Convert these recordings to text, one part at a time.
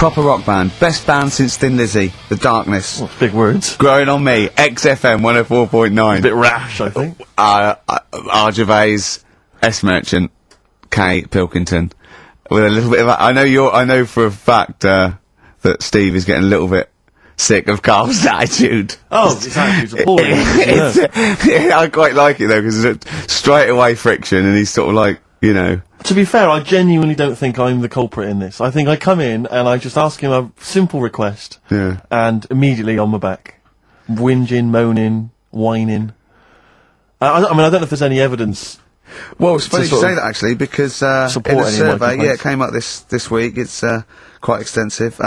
Proper rock band. Best band since Thin Lizzy. The Darkness. Well, big words. Growing on me. XFM 104.9. A bit rash, I think. R. Gervais. S. Merchant. K. Pilkington. With a little bit of... I know for a fact, that Steve is getting a little bit sick of Karl's attitude. Oh, his attitude's appalling. I quite like it though, because it's straight away friction, and he's sort of like, you know... To be fair, I genuinely don't think I'm the culprit in this. I think I come in and I just ask him a simple request, and immediately on my back. Whinging, moaning, whining. I mean, I don't know if there's any evidence. Well, it's funny you say that, actually, because in a survey, it came up this week, it's quite extensive.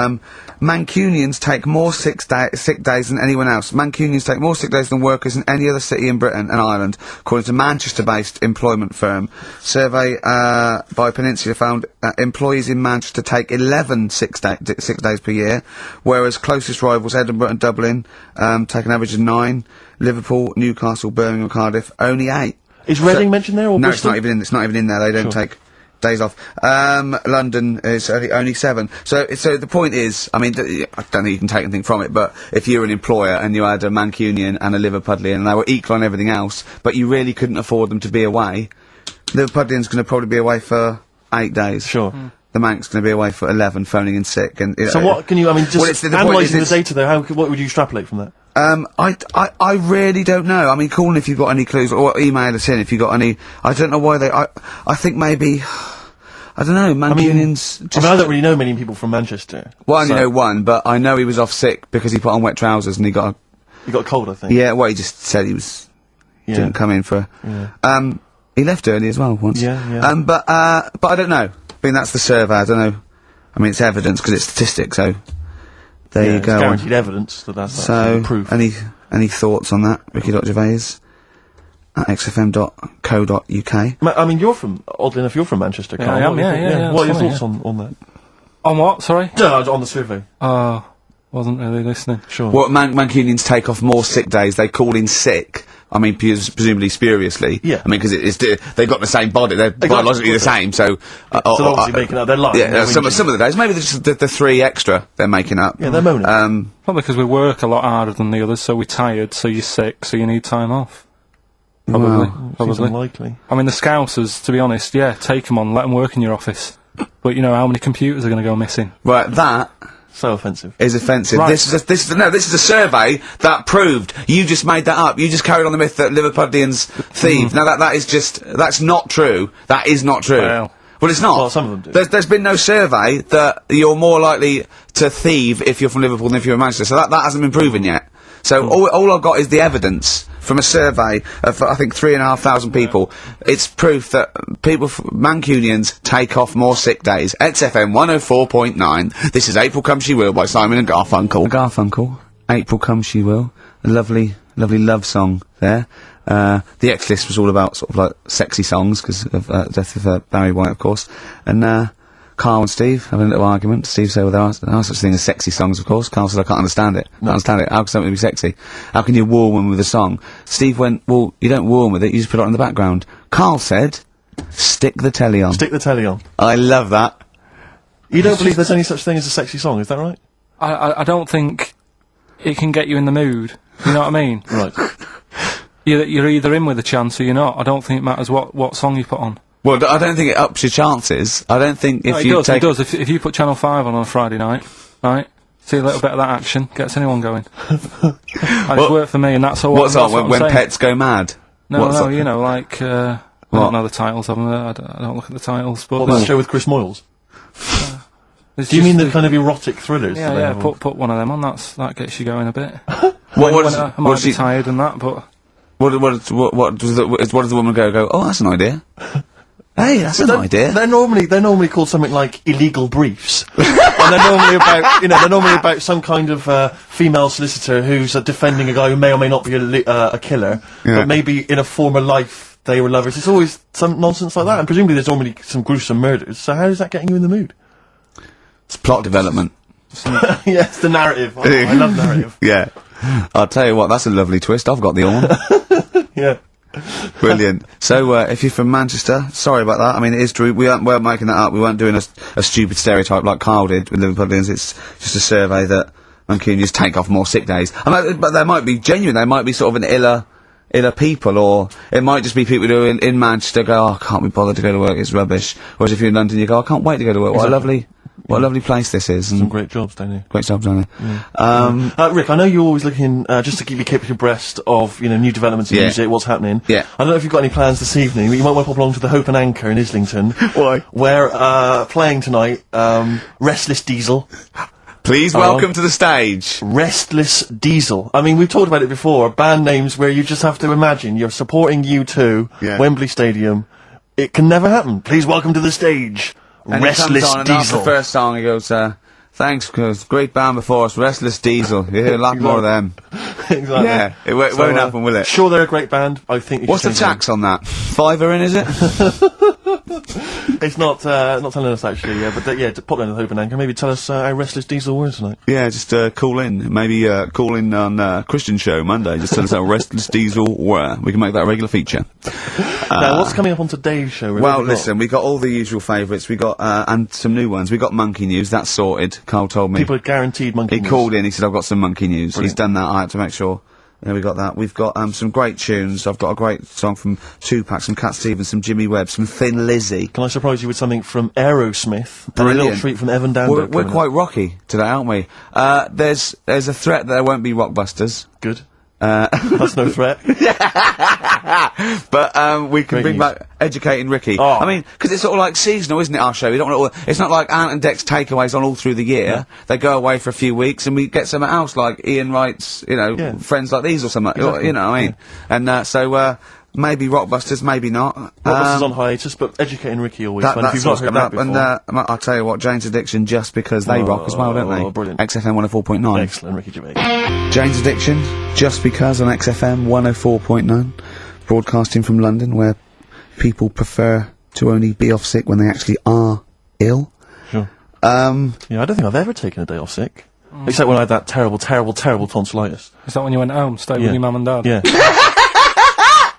Mancunians take more sick days than anyone else. Mancunians take more sick days than workers in any other city in Britain and Ireland, according to Manchester-based employment firm. Survey by Peninsula found employees in Manchester take 11 sick days per year, whereas closest rivals Edinburgh and Dublin take an average of 9. Liverpool, Newcastle, Birmingham, Cardiff, only 8. Is Reading mentioned there, or no? Bristol? It's not even in there. They don't take days off. London is only 7. So the point is, I mean, I don't think you can take anything from it, but if you're an employer and you had a Mancunian and a Liverpudlian and they were equal on everything else, but you really couldn't afford them to be away, Liverpudlian's going to probably be away for 8 days. Sure. The Manc's going to be away for 11, phoning in sick. And so what can you? I mean, just analysing the data there. What would you extrapolate from that? I really don't know. I mean, call in if you've got any clues, or email us in if you've got any. I don't know why I think maybe, I don't know, Mancunians... I mean, I don't really know many people from Manchester. Well, I only know one, but I know he was off sick because he put on wet trousers and he got a cold, I think. Yeah, well, he just said he was... didn't come in for... Yeah. He left early as well once. Yeah. But I don't know. I mean, that's the survey, I don't know. I mean, it's evidence because it's statistics, so... There you go. It's guaranteed evidence that's proof. Any thoughts on that, Ricky.Gervais at xfm.co.uk? I mean, oddly enough, you're from Manchester, Karl. Yeah, I am, yeah. What are your thoughts on that? On what, sorry? No, on the survey. Wasn't really listening. Sure. Well, Mancunians take off more sick days, they call in sick. I mean, presumably spuriously. Yeah. I mean, because they've got the same body, they're biologically the same, so... so obviously making up their life. Yeah, some of the days, maybe just the 3 extra they're making up. Yeah, they're moaning. Probably because we work a lot harder than the others, so we're tired, so you're sick, so you need time off. Probably. Seems unlikely. I mean, the Scousers, to be honest, take them on, let them work in your office. But you know, how many computers are going to go missing? Right, that... So offensive. Is offensive. Right. This is a survey that proved. You just made that up. You just carried on the myth that Liverpudlians thieve. Now that's not true. That is not true. Well, it's not. Well, some of them do. There's been no survey that you're more likely to thieve if you're from Liverpool than if you're in Manchester. So that hasn't been proven yet. So all I've got is the evidence from a survey of, I think, 3,500 people. It's proof that Mancunians take off more sick days. XFM 104.9. This is April Come She Will by Simon and Garfunkel. April Come She Will. A lovely love song there. The X-List was all about sort of like sexy songs, because of death of Barry White, of course. And Karl and Steve having a little argument. Steve said, well, there are such thing as sexy songs, of course. Karl said, I can't understand it. How can something be sexy? How can you woo them with a song? Steve went, well, you don't woo them with it, you just put it on in the background. Karl said, stick the telly on. Stick the telly on. I love that. You don't believe there's any such thing as a sexy song, is that right? I don't think it can get you in the mood. You know what I mean? Right. You're either in with a chance or you're not. I don't think it matters what song you put on. Well, I don't think it ups your chances. I don't think if you take... It does. If you put Channel 5 on a Friday night, right, see a little bit of that action, gets anyone going. And it's worked for me, and that's all. What's on when pets go mad? No, you know, like, I don't know the titles of them, I don't look at the titles, but... What, that show with Chris Moyles? Do you mean the kind of erotic thrillers? Yeah, put one of them on, that gets you going a bit. I might be tired and that, but... What does the woman go, oh, that's an idea? Hey, that's an idea. They're normally called something like illegal briefs, and they're normally about some kind of female solicitor who's defending a guy who may or may not be a killer, but maybe in a former life they were lovers. It's always some nonsense like that, and presumably there's normally some gruesome murders. So how is that getting you in the mood? It's plot development. Yeah, it's the narrative. I love narrative. Yeah, I'll tell you what, that's a lovely twist. I've got the horn. Yeah. Brilliant. So, if you're from Manchester, sorry about that. I mean, it is true. We weren't making that up. We weren't doing a stupid stereotype like Karl did with Liverpudlians. It's just a survey that Mancunians take off more sick days. But they might be genuine. They might be sort of an iller people, or it might just be people who are in Manchester go, oh, I can't be bothered to go to work, it's rubbish. Whereas if you're in London, you go, I can't wait to go to work. Exactly. What a lovely place this is. Some great jobs, don't you? Great jobs, don't they? Rick, I know you're always looking, just to keep you abreast of, new developments in music, what's happening. Yeah. I don't know if you've got any plans this evening, but you might want to pop along to the Hope and Anchor in Islington. Why? Where, playing tonight, Restless Diesel. Please welcome to the stage. Restless Diesel. I mean, we've talked about it before, band names where you just have to imagine you're supporting U2, Wembley Stadium. It can never happen. Please welcome to the stage, And Restless he comes on and Diesel. after the first song he goes, thanks, cause great band before us, Restless Diesel. You hear a lot more of them. Exactly. Yeah, it won't happen, will it? Sure, they're a great band. I think. You What's the should take tax on that? £5 in, is it? It's not telling us actually. Yeah, but to pop down to the Hope and Anchor. Maybe tell us how Restless Diesel were tonight. Yeah, just call in. Maybe call in on Christian Show Monday. Just tell us how Restless Diesel were. We can make that a regular feature. Now, what's coming up on today's show? Well, listen, we got all the usual favourites. We got and some new ones. We got Monkey News. That's sorted. Carl told me. People are guaranteed Monkey He News. called in. He said, "I've got some Monkey News." Brilliant. He's done that. I had to make sure. Yeah, we got that. We've got some great tunes. I've got a great song from Tupac, some Cat Stevens, some Jimmy Webb, some Thin Lizzy. Can I surprise you with something from Aerosmith? And a Brilliant. little treat from Evan Dando. We're quite rocky today, aren't we? There's a threat that there won't be Rockbusters. Good. That's no threat. But we can Great bring news. back Educating Ricky. Oh. I mean, because it's sort of like seasonal, isn't it, our show? We don't want it's not like Ant and Dec's takeaways on all through the year. Yeah. They go away for a few weeks and we get something else, like Ian Wright's, Yeah. Friends Like These or something. Exactly. You know what I mean? And so maybe Rockbusters, maybe not. Rockbusters on hiatus, but Educating Ricky always fun. If you've not heard that before. And I'll tell you what, Jane's Addiction, just because they rock as well, don't they? Brilliant. XFM 104.9. Excellent, Ricky Gervais. Jane's Addiction, just because on XFM 104.9, broadcasting from London, where people prefer to only be off sick when they actually are ill. Sure. Yeah, I don't think I've ever taken a day off sick. Except when I had that terrible tonsillitis. Is that when you went home, stayed with your mum and dad? Yeah.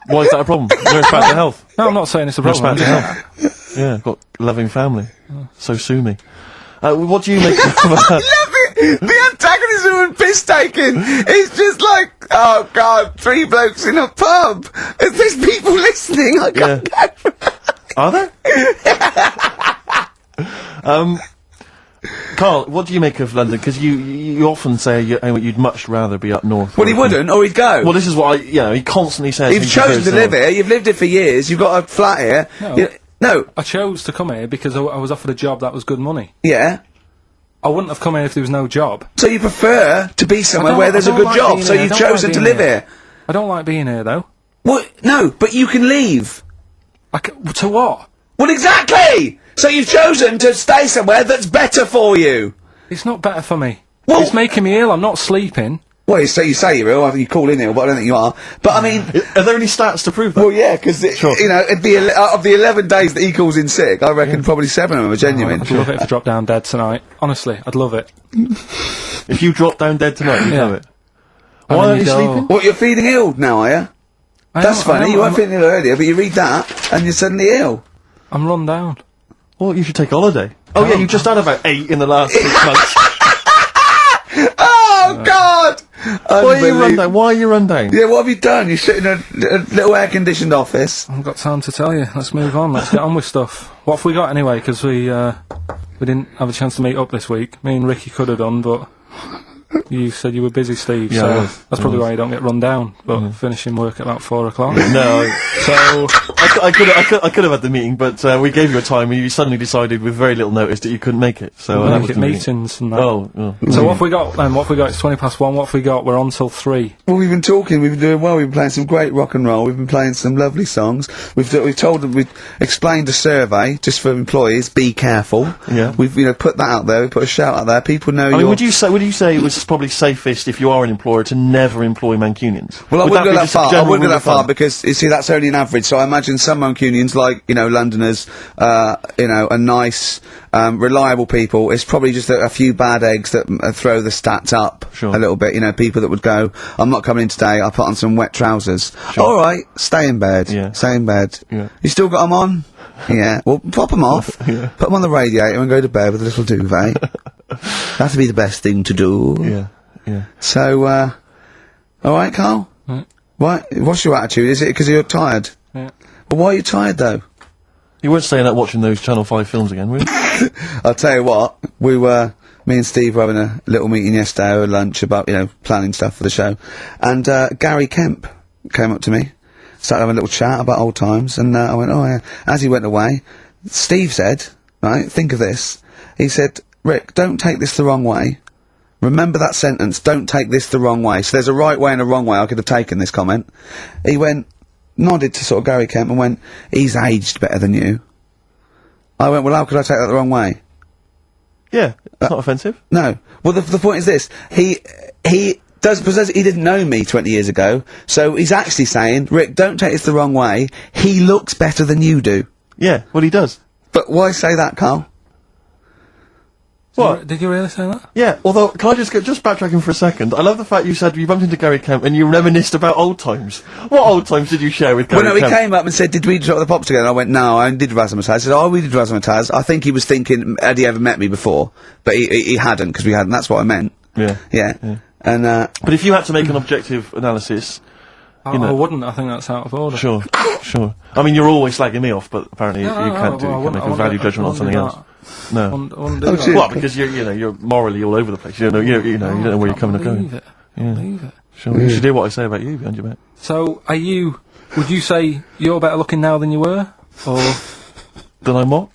Why is that a problem? Nurse back to health. No, I'm not saying it's a Nurse problem. back to health. Yeah, I've got a loving family. So sue me. What do you make of The antagonism and piss taking is just like, oh god, 3 blokes in a pub. If there's people listening, I can't go. Are there? Carl, what do you make of London? Because you often say you'd much rather be up north. Well, he wouldn't, or he'd go. Well, this is what he constantly says. You've chosen to live here, you've lived here for years, you've got a flat here. No. No. I chose to come here because I was offered a job that was good money. Yeah. I wouldn't have come here if there was no job. So you prefer to be somewhere I where there's a don't good like job, being so here, I you've don't chosen like to being live here. I don't like being here, though. Well, no, but you can leave. To what? Well, exactly! So you've chosen to stay somewhere that's better for you. It's not better for me. Well- It's making me ill. I'm not sleeping. Well, you say you're ill, you call in ill, but I don't think you are. But I mean, Are there any stats to prove that? well, yeah, because, Sure. it'd be, of the 11 days that he calls in sick, I reckon probably 7 of them are genuine. I'd love it if I dropped down dead tonight. Honestly, I'd love it. If you drop down dead tonight, you'd Yeah. have it. And Why then aren't you you go- sleeping? What, you're feeling ill now, are you? That's funny, you weren't feeling ill earlier, but you read that, and you're suddenly ill. I'm run down. Well, you should take a holiday. Oh, yeah, you just had about 8 in the last 6 months. Oh, God! Why are you run down? Why are you run down? Yeah, what have you done? You sit in a little air-conditioned office. I haven't got time to tell you. Let's move on. Let's get on with stuff. What have we got anyway? Because we didn't have a chance to meet up this week. Me and Ricky could have done, but you said you were busy, Steve. Yeah, so I was. that's probably why you don't get run down. But finishing work at about 4 o'clock. No, so I could have had the meeting, but we gave you a time and you suddenly decided with very little notice that you couldn't make it. So that Make was it the meeting. meetings and that. Oh, So what have we got then? What have we got? It's 1:20. What have we got? We're on till 3. Well, we've been talking, we've been doing well, we've been playing some great rock and roll, we've been playing some lovely songs, we've told them, we've explained a survey, just for employees, be careful. Yeah. We've, put that out there, we put a shout out there, people know I you're... mean, would you say it was probably safest if you are an employer to never employ Mancunians? Well, I Would wouldn't be go that just a far. I general wouldn't go rule that of far thumb? because you see that's only an average. So I imagine in some Mancunians, like, you know, Londoners, you know, are nice, reliable people. It's probably just a few bad eggs that throw the stats up Sure. a little bit. You know, people that would go, I'm not coming in today, I'll put on some wet trousers. Sure. Alright, stay in bed. Yeah. Stay in bed. Yeah. You still got them on? Yeah. Well, pop them off, Yeah. put them on the radiator and go to bed with a little duvet. That'd be the best thing to do. Yeah. Yeah. So, alright, Carl? Right. What's your attitude? Is it because you're tired? Yeah. But why are you tired, though? You weren't staying up watching those Channel 5 films again, were you? I'll tell you what, me and Steve were having a little meeting yesterday over lunch about, you know, planning stuff for the show. And, Gary Kemp came up to me, started having a little chat about old times, and, I went, oh yeah. As he went away, Steve said, right, think of this. He said, Rick, don't take this the wrong way. Remember that sentence, don't take this the wrong way. So there's a right way and a wrong way I could have taken this comment. He went, nodded to sort of Gary Kemp and went, he's aged better than you. I went, well, how could I take that the wrong way? Yeah. It's not offensive. No. Well, the point is this. He does, because he didn't know me 20 years ago, so he's actually saying, Rick, don't take this the wrong way. He looks better than you do. Yeah. Well, he does. But why say that, Carl? What? Did you really say that? Yeah, although, can I just backtracking for a second? I love the fact you said you bumped into Gary Kemp and you reminisced about old times. What old times did you share with Gary Well, no, Kemp? he came up and said, did we drop the pops together? And I went, no, I did Razzmatazz. He said, oh, we did Razzmatazz. I think he was thinking, had he ever met me before? But he hadn't, because we hadn't. That's what I meant. Yeah. Yeah. And, But if you had to make an objective analysis, I know. wouldn't. I think that's out of order. sure. I mean, you're always slagging me off, but apparently you No, can't well, I make wouldn't- a I value wouldn't- judgment on I something wouldn't else. do No. I wouldn't do Oh, that. gee. Well, because you're morally all over the place. You know, you're where you're coming and Believe going. it. Yeah. Believe it. Sure. You should hear what I say about you behind your back. So, would you say you're better looking now than you were? Or Then I'm what?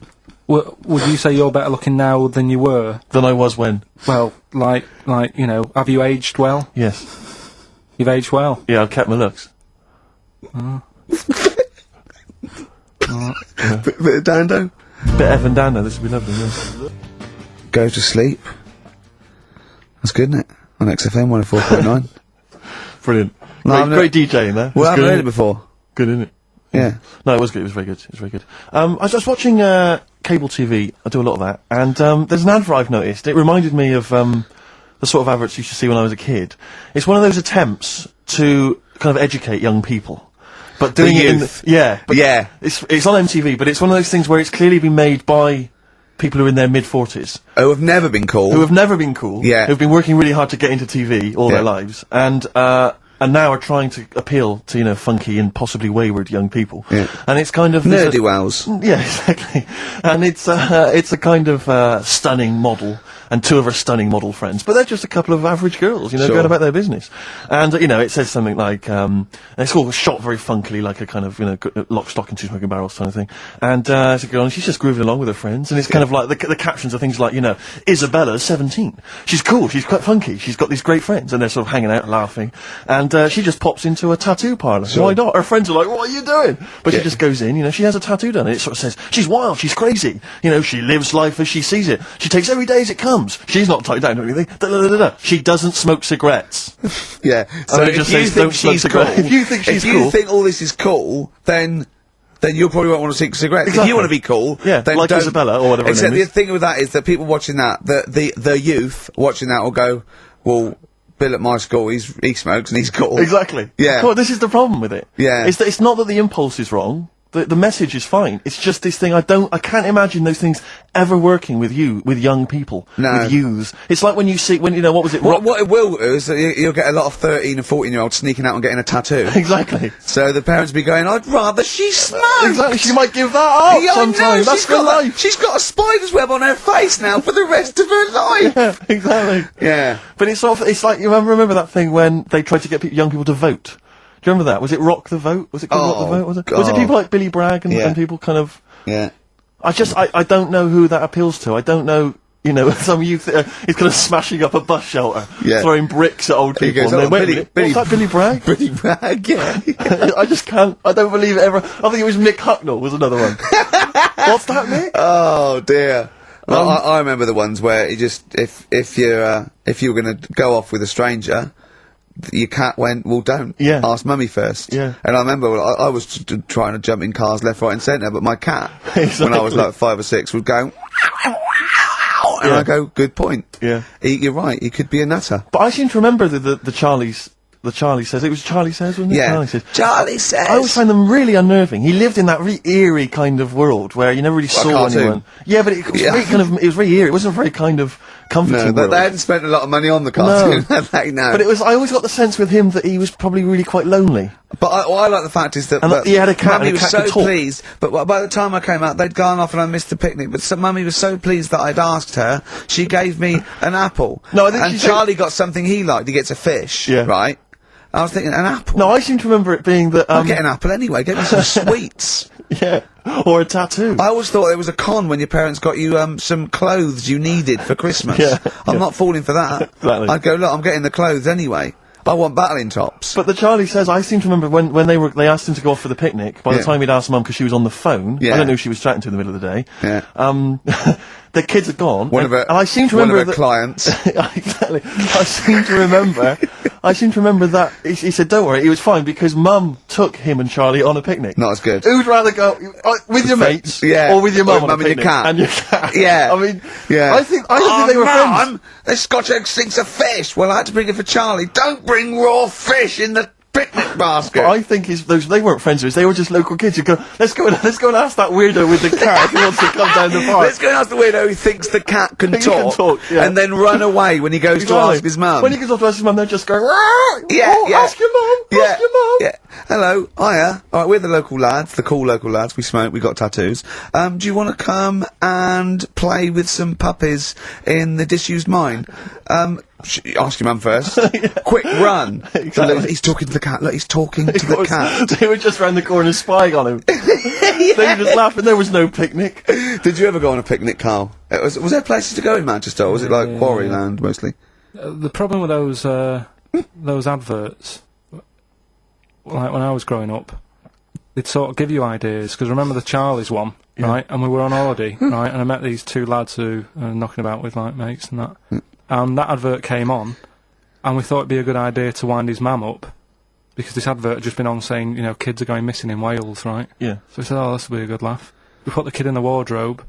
would you say you're better looking now than you were? Than I was when? Well, like, you know, have you aged well? Yes. You've aged well. Yeah, I've kept my looks. bit of Dando. Bit Evan Dana, this would be lovely, yes. Go to sleep. That's good, isn't it? On XFM 104.9. Brilliant. No, I've Great DJing there. Well, I It's haven't good, heard isn't it before. Good, isn't it? Yeah. No, it was good. It was very good. It was very good. I was just watching cable TV. I do a lot of that, and there's an advert I've noticed. It reminded me of the sort of adverts you used to see when I was a kid. It's one of those attempts to kind of educate young people, but doing it in youth. but Yeah. It's on MTV, but it's one of those things where it's clearly been made by people who are in their mid-40s. Oh, have never been cool. Who have never been cool, Yeah. who've been working really hard to get into TV all Yeah. their lives, and now are trying to appeal to, you know, funky and possibly wayward young people. Yeah. And it's kind of... there's a- Nerdy wells. Yeah, exactly. And it's a kind of stunning model, and two of her stunning model friends, but they're just a couple of average girls, you know, Sure. going about their business. And, you know, it says something like, it's all shot very funkily, like a kind of, you know, lock, stock and two smoking barrels kind of thing. And, it's a girl, and she's just grooving along with her friends, and it's kind of like, the captions are things like, you know, Isabella's 17. She's cool, she's quite funky, she's got these great friends, and they're sort of hanging out and laughing. And, she just pops into a tattoo parlour. Sure. Why not? Her friends are like, what are you doing? But Yeah. she just goes in, you know, she has a tattoo done, and it sort of says, she's wild, she's crazy. You know, she lives life as she sees it. She takes every day as it comes. She's not tied down or anything. She doesn't smoke cigarettes. Yeah. So it if just you says think don't smoke she's cool, cigarettes. If you think she's if cool- you think all this is cool, then you probably won't want to smoke cigarettes. If Exactly. you want to be cool, Yeah, then like don't. Isabella or whatever her Except name the is. thing with that is that people watching that, the youth watching that will go, well, Bill at my school, he smokes and he's cool. Exactly. Yeah. Well, this is the problem with it. Yeah. It's that it's not that the impulse is wrong. The message is fine. It's just this thing. I can't imagine those things ever working with young people, No. with youths. It's like when you know, what was it? What it will do is that you'll get a lot of 13 and 14-year-olds sneaking out and getting a tattoo. Exactly. So the parents will be going, I'd rather she smoked. Exactly. She might give that up Yeah, I know, sometime. That's she's for got life. She's got a spider's web on her face now for the rest of her life. Yeah, exactly. Yeah. But it's sort of, it's like, you remember that thing when they tried to get young people to vote? Do you remember that? Was it Rock the Vote? Was it called Rock the Oh, Vote? Was it God. people like Billy Bragg and, Yeah. and people kind of... Yeah. I don't know who that appeals to. I don't know, you know, some youth is kind of smashing up a bus shelter, Yeah. throwing bricks at old He people. goes, and "Oh, then, wait a Billy- minute, Billy- what's that, Billy Bragg? Pretty brag, yeah. I just can't, I don't believe it ever. I think it was Mick Hucknall was another one. What's that, Mick? Oh dear. Well, I remember the ones where you just if you were going to go off with a stranger, your cat went, well, don't. Yeah. Ask mummy first. Yeah. And I remember I was trying to jump in cars left, right and centre, but my cat, Exactly. when I was like 5 or 6, would go, and I go, good point. Yeah. You're right, he could be a nutter. But I seem to remember the Charlie's. The Charlie Says. It was Charlie Says, wasn't it? Yeah. Charlie Says. Charlie Says. I always find them really unnerving. He lived in that really eerie kind of world where you never really saw cartoon. anyone. Yeah, but it was very kind of. It was very eerie. It wasn't a very kind of comforting No, world. they hadn't spent a lot of money on the cartoon. No. But it was. I always got the sense with him that he was probably really quite lonely. But I like the fact is that, And that he had a cat Mummy and a was cat so could talk. pleased. But by the time I came out, they'd gone off and I missed the picnic. But Mummy was so pleased that I'd asked her. She gave me an apple. No, I think and she said- Charlie got something he liked. He gets a fish. Yeah. Right. I was thinking an apple. No, I seem to remember it being that. I'll get an apple anyway. Get me some sweets. Yeah, or a tattoo. I always thought there was a con when your parents got you some clothes you needed for Christmas. Yeah, I'm yeah. not falling for that. Exactly. I'd go, look, I'm getting the clothes anyway. I want battling tops. But the Charlie Says, I seem to remember when they asked him to go off for the picnic. By the Yeah. time he'd asked Mum because she was on the phone, Yeah. I don't know who she was chatting to in the middle of the day. Yeah. The kids had gone. One of her, and I seem to one remember of her that, clients. Exactly. I seem to remember that he said, "Don't worry, it was fine because Mum took him and Charlie on a picnic." Not as good. Who'd rather go with your mates, Yeah. or with your mum Or on a mum and your picnic cat. and your cat? Yeah. I mean, Yeah. I think they were friends. Mum, this Scotch egg stinks of fish. Well, I had to bring it for Charlie. Don't bring raw fish in the picnic basket. But I think they weren't friends of his. They were just local kids who go, let's go and ask that weirdo with the cat if he wants to come down the park. Let's go and ask the weirdo who thinks the cat can He can talk, yeah. and then run away when he goes to ask his mum. When he goes off to ask his mum, they're just going, "Rah! Yeah, Oh, yeah. ask your mum, Yeah, ask your mum." yeah. Hello, hiya. All right, we're the local lads, the cool local lads. We smoke, we got tattoos. Do you want to come and play with some puppies in the disused mine? Ask your mum first. Quick run. Exactly. Look, he's talking to the cat. Look, he's talking to the cat. They were just round the corner spying on him. They were just laughing. There was no picnic. Did you ever go on a picnic, Carl? Was there places to go in Manchester, or was it like Quarryland mostly? The problem with those adverts, like when I was growing up, they'd sort of give you ideas, because remember the Charlie's one, right? And we were on holiday, right? And I met these two lads who are knocking about with like mates and that. And that advert came on, and we thought it'd be a good idea to wind his mum up, because this advert had just been on saying, you know, kids are going missing in Wales, right? Yeah. So we said, oh, this will be a good laugh. We put the kid in the wardrobe.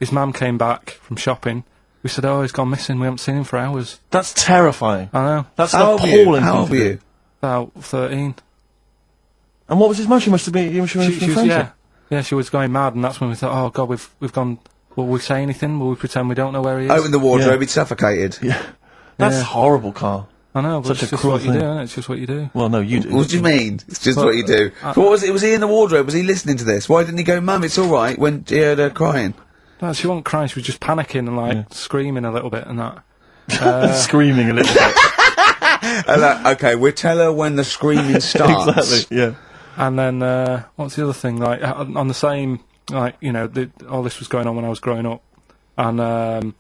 His mum came back from shopping. We said, oh, he's gone missing. We haven't seen him for hours. That's terrifying. I know. That's How an old were you? appalling How thing old to were do. you? About 13. And what was his mum? She must have been. She was She was, yeah, she was going mad, and that's when we thought, oh god, we've gone. Will we say anything? Will we pretend we don't know where he is? Open the wardrobe, Yeah. he'd suffocated. Yeah. That's Yeah. horrible, Carl. I know, but Such a it's just cruel what you thing. do, isn't it? It's just what you do. Well, no, you do. What do you mean? It's just Well, what you do. What was it? Was he in the wardrobe? Was he listening to this? Why didn't he go, Mum, it's all right, when he heard her crying? No, she wasn't crying. She was just panicking and like screaming a little bit and that. Screaming a little bit. Okay, we'll tell her when the screaming starts. Exactly. Yeah. And then what's the other thing? Like on the same, like you know, all this was going on when I was growing up. And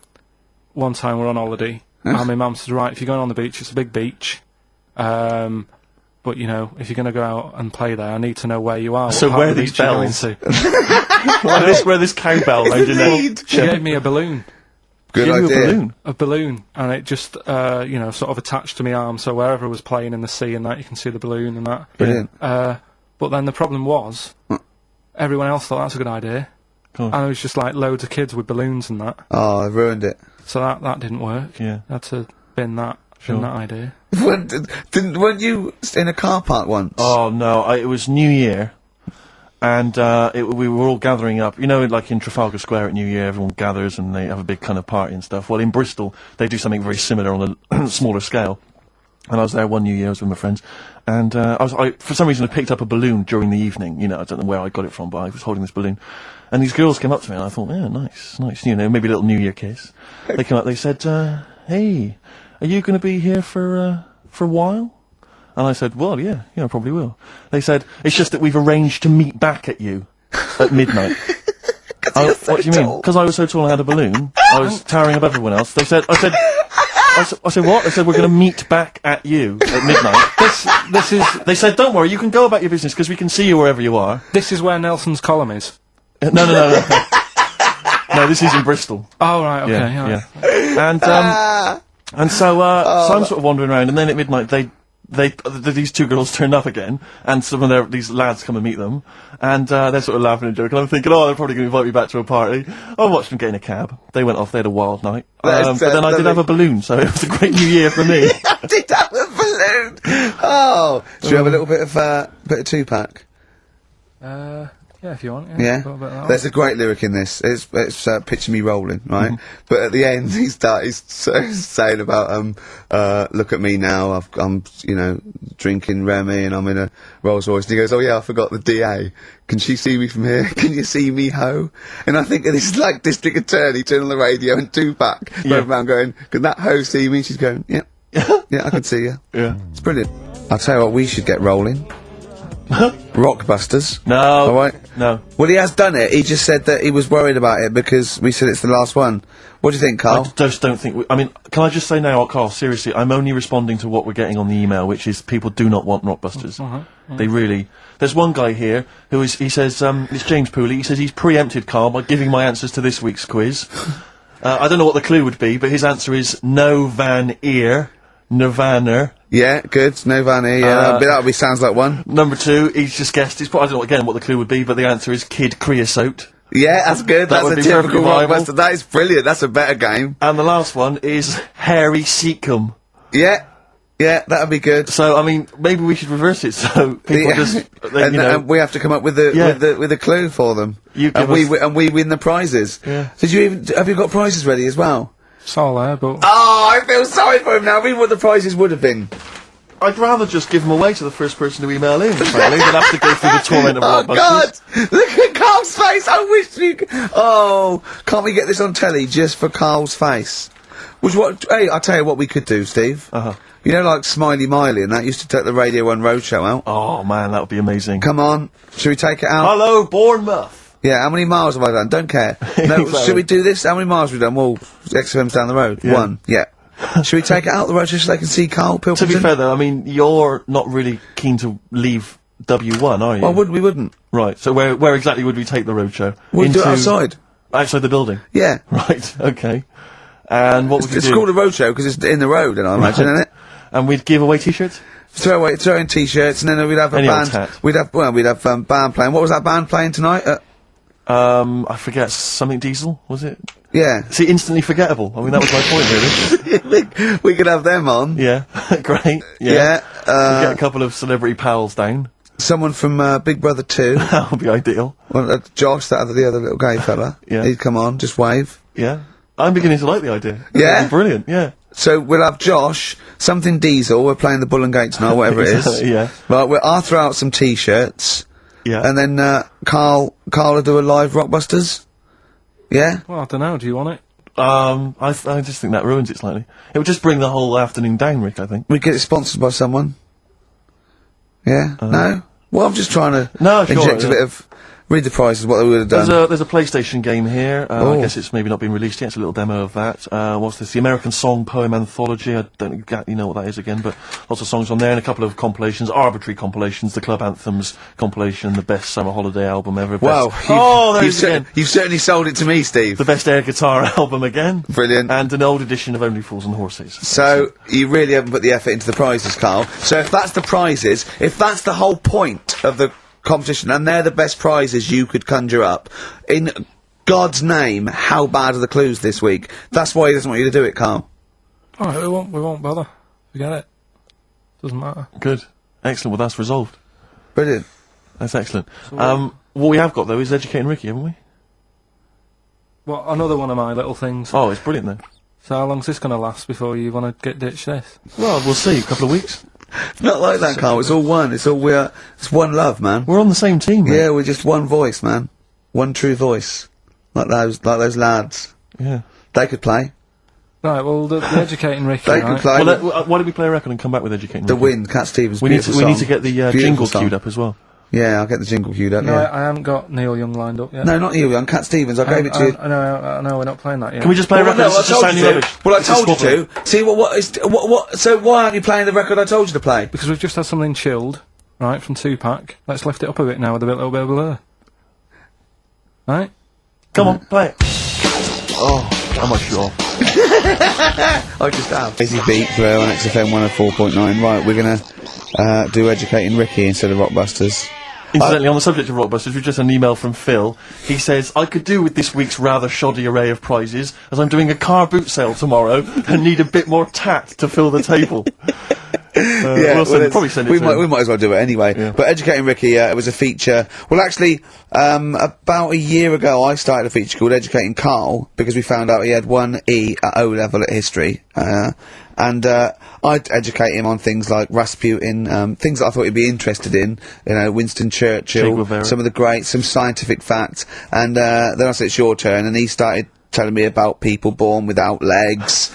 one time we're on holiday, and my mum said, "Right, if you're going on the beach, it's a big beach. But you know, if you're going to go out and play there, I need to know where you are. So what part where of the these beach you're going bells? to." where this cowbell round your neck. She gave me a balloon. Good Give you idea. a balloon. A balloon, and it just, you know, sort of attached to my arm, so wherever I was playing in the sea and that, you can see the balloon and that. Brilliant. But then the problem was, everyone else thought that's a good idea, Cool. and it was just like loads of kids with balloons and that, Oh, I ruined it. so that didn't work. Yeah. I had to bin that idea. Weren't you in a car park once? Oh no! It was New Year, and we were all gathering up. You know, like in Trafalgar Square at New Year, everyone gathers and they have a big kind of party and stuff. Well, in Bristol, they do something very similar on a smaller scale. And I was there one New Year. I was with my friends, and I for some reason I picked up a balloon during the evening. You know, I don't know where I got it from, but I was holding this balloon, and these girls came up to me, and I thought, yeah, nice. You know, maybe a little New Year kiss. They came up. They said, "Hey, are you going to be here for a while?" And I said, well, yeah, I probably will. They said, it's just that we've arranged to meet back at you at midnight. What do you mean? Because I was so tall and had a balloon, I was towering above everyone else. I said, what? They said, we're going to meet back at you at midnight. They said, don't worry, you can go about your business because we can see you wherever you are. This is where Nelson's column is. No. No, this is in Bristol. Oh, right, okay, Yeah. And so I'm sort of wandering around, and then at midnight these two girls turn up again, and some of these lads come and meet them, and they're sort of laughing and joking. I'm thinking, oh, they're probably going to invite me back to a party. I watched them get in a cab. They went off. They had a wild night. But then I did have a balloon, so it was a great New Year for me. I did have a balloon. Oh, should we have a little bit of Tupac? Yeah, if you want. Yeah, A little bit of that there's a great lyric in this. It's picture me rolling, right? But at the end, he's saying about look at me now. I'm drinking Remy and I'm in a Rolls Royce. And he goes, oh yeah, I forgot the DA. Can she see me from here? Can you see me, ho? And I think this is like District Attorney turning on the radio and Tupac going around going, can that ho see me? She's going, yeah, yeah, I can see you. Yeah, it's brilliant. I'll tell you what, we should get rolling. Rockbusters. No. All right. No. Well, he has done it. He just said that he was worried about it because we said it's the last one. What do you think, Carl? I just don't think... I mean, can I just say now, Carl, seriously, I'm only responding to what we're getting on the email, which is people do not want Rockbusters. They really... There's one guy here he says, it's James Pooley, he says he's preempted Carl by giving my answers to this week's quiz. I don't know what the clue would be, but his answer is no van ear, Nirvana. Yeah, good. No Van E, yeah, that would sounds like one. Number 2, he's just guessed, I don't know again what the clue would be, but the answer is Kid Creosote. Yeah, that's good. That That's a typical Rockbuster. That is brilliant. That's a better game. And the last one is Harry Seacombe. Yeah. Yeah, that would be good. So, I mean, maybe we should reverse it so people and we have to come up with a clue for them. And we win the prizes. Yeah. Have you got prizes ready as well? It's all there, but... Oh, I feel sorry for him now. I mean, what the prizes would have been. I'd rather just give them away to the first person to email in, frankly, than have to go through the torment of Oh, Rockbusters. God! Look at Carl's face! I wish you could... Oh, can't we get this on telly just for Carl's face? Hey, I'll tell you what we could do, Steve. You know, like Smiley Miley and that used to take the Radio 1 Roadshow out? Oh, man, that would be amazing. Come on. Should we take it out? Hello, Bournemouth! Yeah, how many miles have I done? Don't care. No, Exactly. Should we do this? How many miles have we done? Well, XFM's down the road. Yeah. 1. Yeah. Should we take it out the road just so they can see Karl Pilkington? To be fair, though, I mean, you're not really keen to leave W1, are you? Well, we wouldn't. Right, so where exactly would we take the roadshow? We'd do it outside. Outside the building? Yeah. Right, okay. And what would we do? It's called a roadshow because it's in the road, and I imagine, isn't it? And we'd give away T-shirts? Throw in T-shirts, and then we'd have a Any old band. tat. We'd have band playing. What was that band playing tonight? I forget, something Diesel, was it? Yeah. See, instantly forgettable. I mean, that was my point, really. we could have them on. Yeah, great. Yeah. We'll get a couple of celebrity pals down. Someone from Big Brother 2. That would be ideal. Well, Josh, the other little gay fella. Yeah. He'd come on, just wave. Yeah. I'm beginning to like the idea. Yeah? That'd be brilliant, yeah. So we'll have Josh, something Diesel, we're playing the Bull and Gates tonight, whatever it is. Yeah. Right, I'll throw out some T-shirts. Yeah. And then Carl will do a live Rockbusters. Yeah? Well, I don't know. Do you want it? I just think that ruins it slightly. It would just bring the whole afternoon down, Rick, I think. We get it sponsored by someone. Yeah? No? Well, I'm just trying to inject a bit of... Read the prizes, what they would have done. There's a PlayStation game here. I guess it's maybe not been released yet. It's a little demo of that. What's this? The American Song Poem Anthology. I don't exactly know what that is again, but lots of songs on there and a couple of compilations, arbitrary compilations, the Club Anthems compilation, the best summer holiday album ever. Wow. You've certainly sold it to me, Steve. The best air guitar album again. Brilliant. And an old edition of Only Fools and Horses. So, you really haven't put the effort into the prizes, Carl. So if that's the prizes, if that's the whole point of the competition, and they're the best prizes you could conjure up, in God's name, how bad are the clues this week? That's why he doesn't want you to do it, Carl. Alright, we won't bother. Forget it. Doesn't matter. Good. Excellent. Well, that's resolved. Brilliant. That's excellent. What we have got, though, is Educating Ricky, haven't we? Well, another one of my little things. Oh, it's brilliant, then. So how long's this going to last before you want to get ditch this? Well, we'll see. A couple of weeks. Not like that, Carl. It's all one. It's one love, man. We're on the same team, man. Yeah, we're just one voice, man. One true voice. Like those lads. Yeah. They could play. Right, well, the Educating Ricky, They could right? play. Well, why don't we play a record and come back with Educating The Ricky? Wind, Cat Stevens. We need to get the Beautiful jingle song. queued up as well. Yeah, I'll get the jingle queued up. No, Yeah. I haven't got Neil Young lined up yet. No, not you, young Cat Stevens. I gave it to you. I know, we're not playing that yet. Can we just play a record? This is just sounding rubbish. Well, I This is told you squabbling. to. See what? So why aren't you playing the record I told you to play? Because we've just had something chilled, right, from Tupac. Let's lift it up a bit now with a little bit of blur. Right? Come on, play it. Oh, how much you off? I just have. Busy Beat Blur on XFM 104.9. Right, we're gonna do Educating Ricky instead of Rockbusters. Incidentally, on the subject of Rockbusters, we've just an email from Phil. He says, I could do with this week's rather shoddy array of prizes, as I'm doing a car boot sale tomorrow and need a bit more tact to fill the table. Probably send it we to might, him. we might as well do it anyway. Yeah. But Educating Ricky, it was a feature. Well, actually, about a year ago, I started a feature called Educating Karl because we found out he had 1 E at O level at history. And I'd educate him on things like Rasputin, things that I thought he'd be interested in, you know, Winston Che Churchill, Guevara. some of the greats, some scientific facts, and then I said, it's your turn, and he started telling me about people born without legs,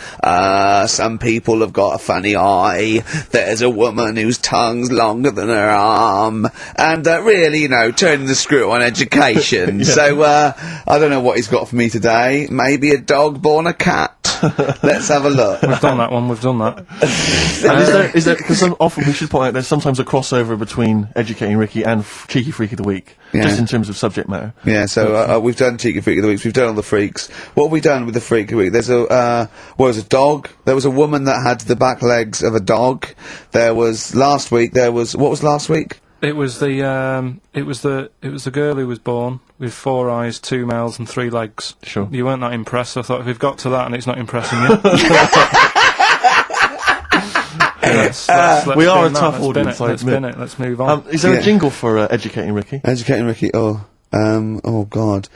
some people have got a funny eye, there's a woman whose tongue's longer than her arm, and really, you know, turning the screw on education. So, I don't know what he's got for me today, maybe a dog born a cat. Let's have a look. We've done that one, we've done that. And is there, because often we should point out there's sometimes a crossover between Educating Ricky and Cheeky Freak of the Week, just in terms of subject matter. Yeah, so we've done Cheeky Freak of the Week, we've done all the freaks. What have we done with the Freak of the Week? There's there's a dog, there was a woman that had the back legs of a dog, what was last week? It was the girl who was born with 4 eyes, 2 mouths, and 3 legs. Sure. You weren't that impressed. So I thought if we've got to that and it's not impressing you, let's we are a spin that, tough let's spin audience, it, I Let's admit. spin it. Let's move on. Is there Yeah. a jingle for Educating Ricky? Educating Ricky, oh god.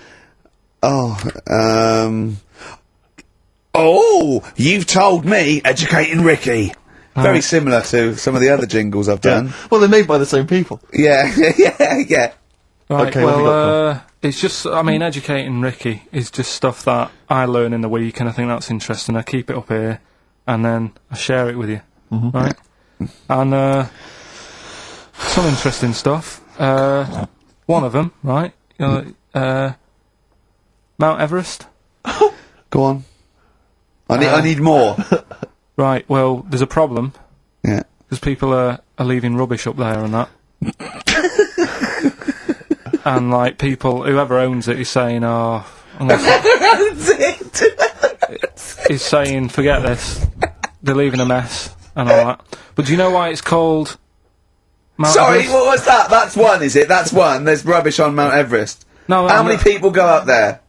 You've told me Educating Ricky. Very similar to some of the other jingles I've done. Well, they're made by the same people. Yeah, yeah. Right, Okay, what have we got, it's just, I mean, Educating Ricky is just stuff that I learn in the week, and I think that's interesting. I keep it up here, and then I share it with you, right? And some interesting stuff. One of them, right? Mount Everest. Go on. I need more. Right. Well, there's a problem Yeah. because people are leaving rubbish up there and that. And like people, whoever owns it is saying, "Oh, he's saying, forget this. They're leaving a mess and all that." But do you know why it's called Mount Sorry, Everest? what was that? That's one, is it? That's one. There's rubbish on Mount Everest. No, How I'm many not- people go up there?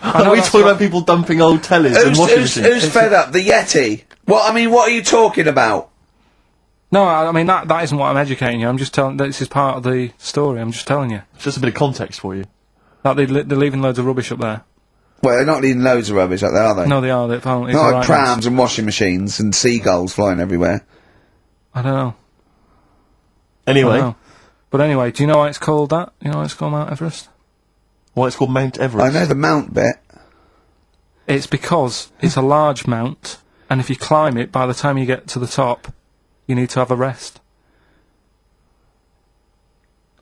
Are we that's talking what- about people dumping old tellies and washing machines? Who's fed up? The Yeti? What are you talking about? No, I mean that isn't what I'm educating you. I'm just telling. This is part of the story. I'm just telling you Just a bit of context for you. that they're leaving loads of rubbish up there. Well, they're not leaving loads of rubbish up there, are they? No, they are. They apparently it's Not the like right prams ones. and washing machines and seagulls flying everywhere. I don't know. Anyway, I don't know. But anyway, do you know why it's called that? You know why it's called Mount Everest? why it's called Mount Everest? I know the mount bit. It's because it's a large mount, and if you climb it, by the time you get to the top, you need to have a rest.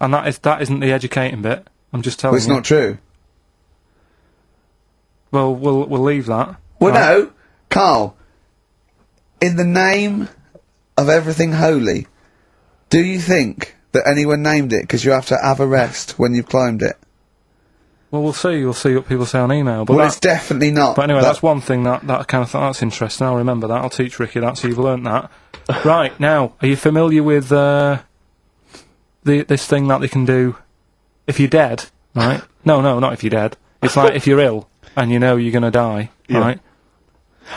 And that isn't the educating bit. I'm just telling Well, it's you. not true. Well, we'll leave that. Well, right? no, Carl. In the name of everything holy, do you think that anyone named it because you have to have a rest when you've climbed it? Well, we'll see. You'll see what people say on email. But Well, that- it's definitely not. But anyway, that's one thing that I kind of thought that's interesting. I'll remember that. I'll teach Ricky that, so you've learnt that. Right, now, are you familiar with this thing that they can do if you're dead, right? No, not if you're dead. It's like if you're ill and you know you're going to die, Yeah. right?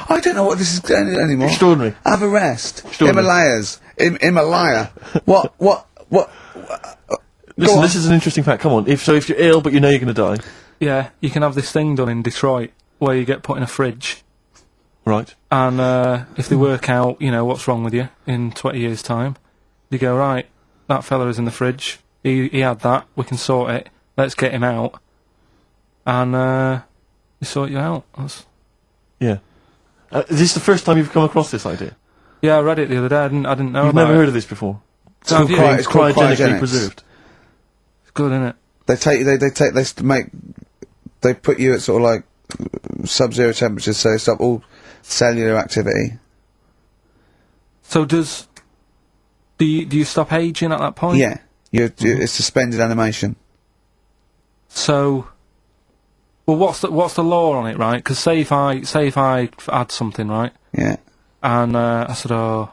I don't know what this is anymore. Extraordinary. Have a rest. Extraordinary. Himalayas. Himalaya. What? Listen, on. this is an interesting fact. Come on. If you're ill but you know you're going to die, Yeah, you can have this thing done in Detroit where you get put in a fridge right? and if they work out, you know, what's wrong with you in 20 years' time, you go, right, that fella is in the fridge, he had that, we can sort it, let's get him out, and they sort you out. Yeah. Is this the first time you've come across this idea? Yeah, I read it the other day, I didn't know You've about never it. heard of this before? It's called you? it's called Cryogenically cryogenics. preserved. It's good, isn't it? They put you at sort of like sub-zero temperatures, so they stop all cellular activity. So do you stop aging at that point? Yeah, it's suspended animation. So, well, what's the law on it, right? Because say if I had something, right, Yeah, and I said, oh,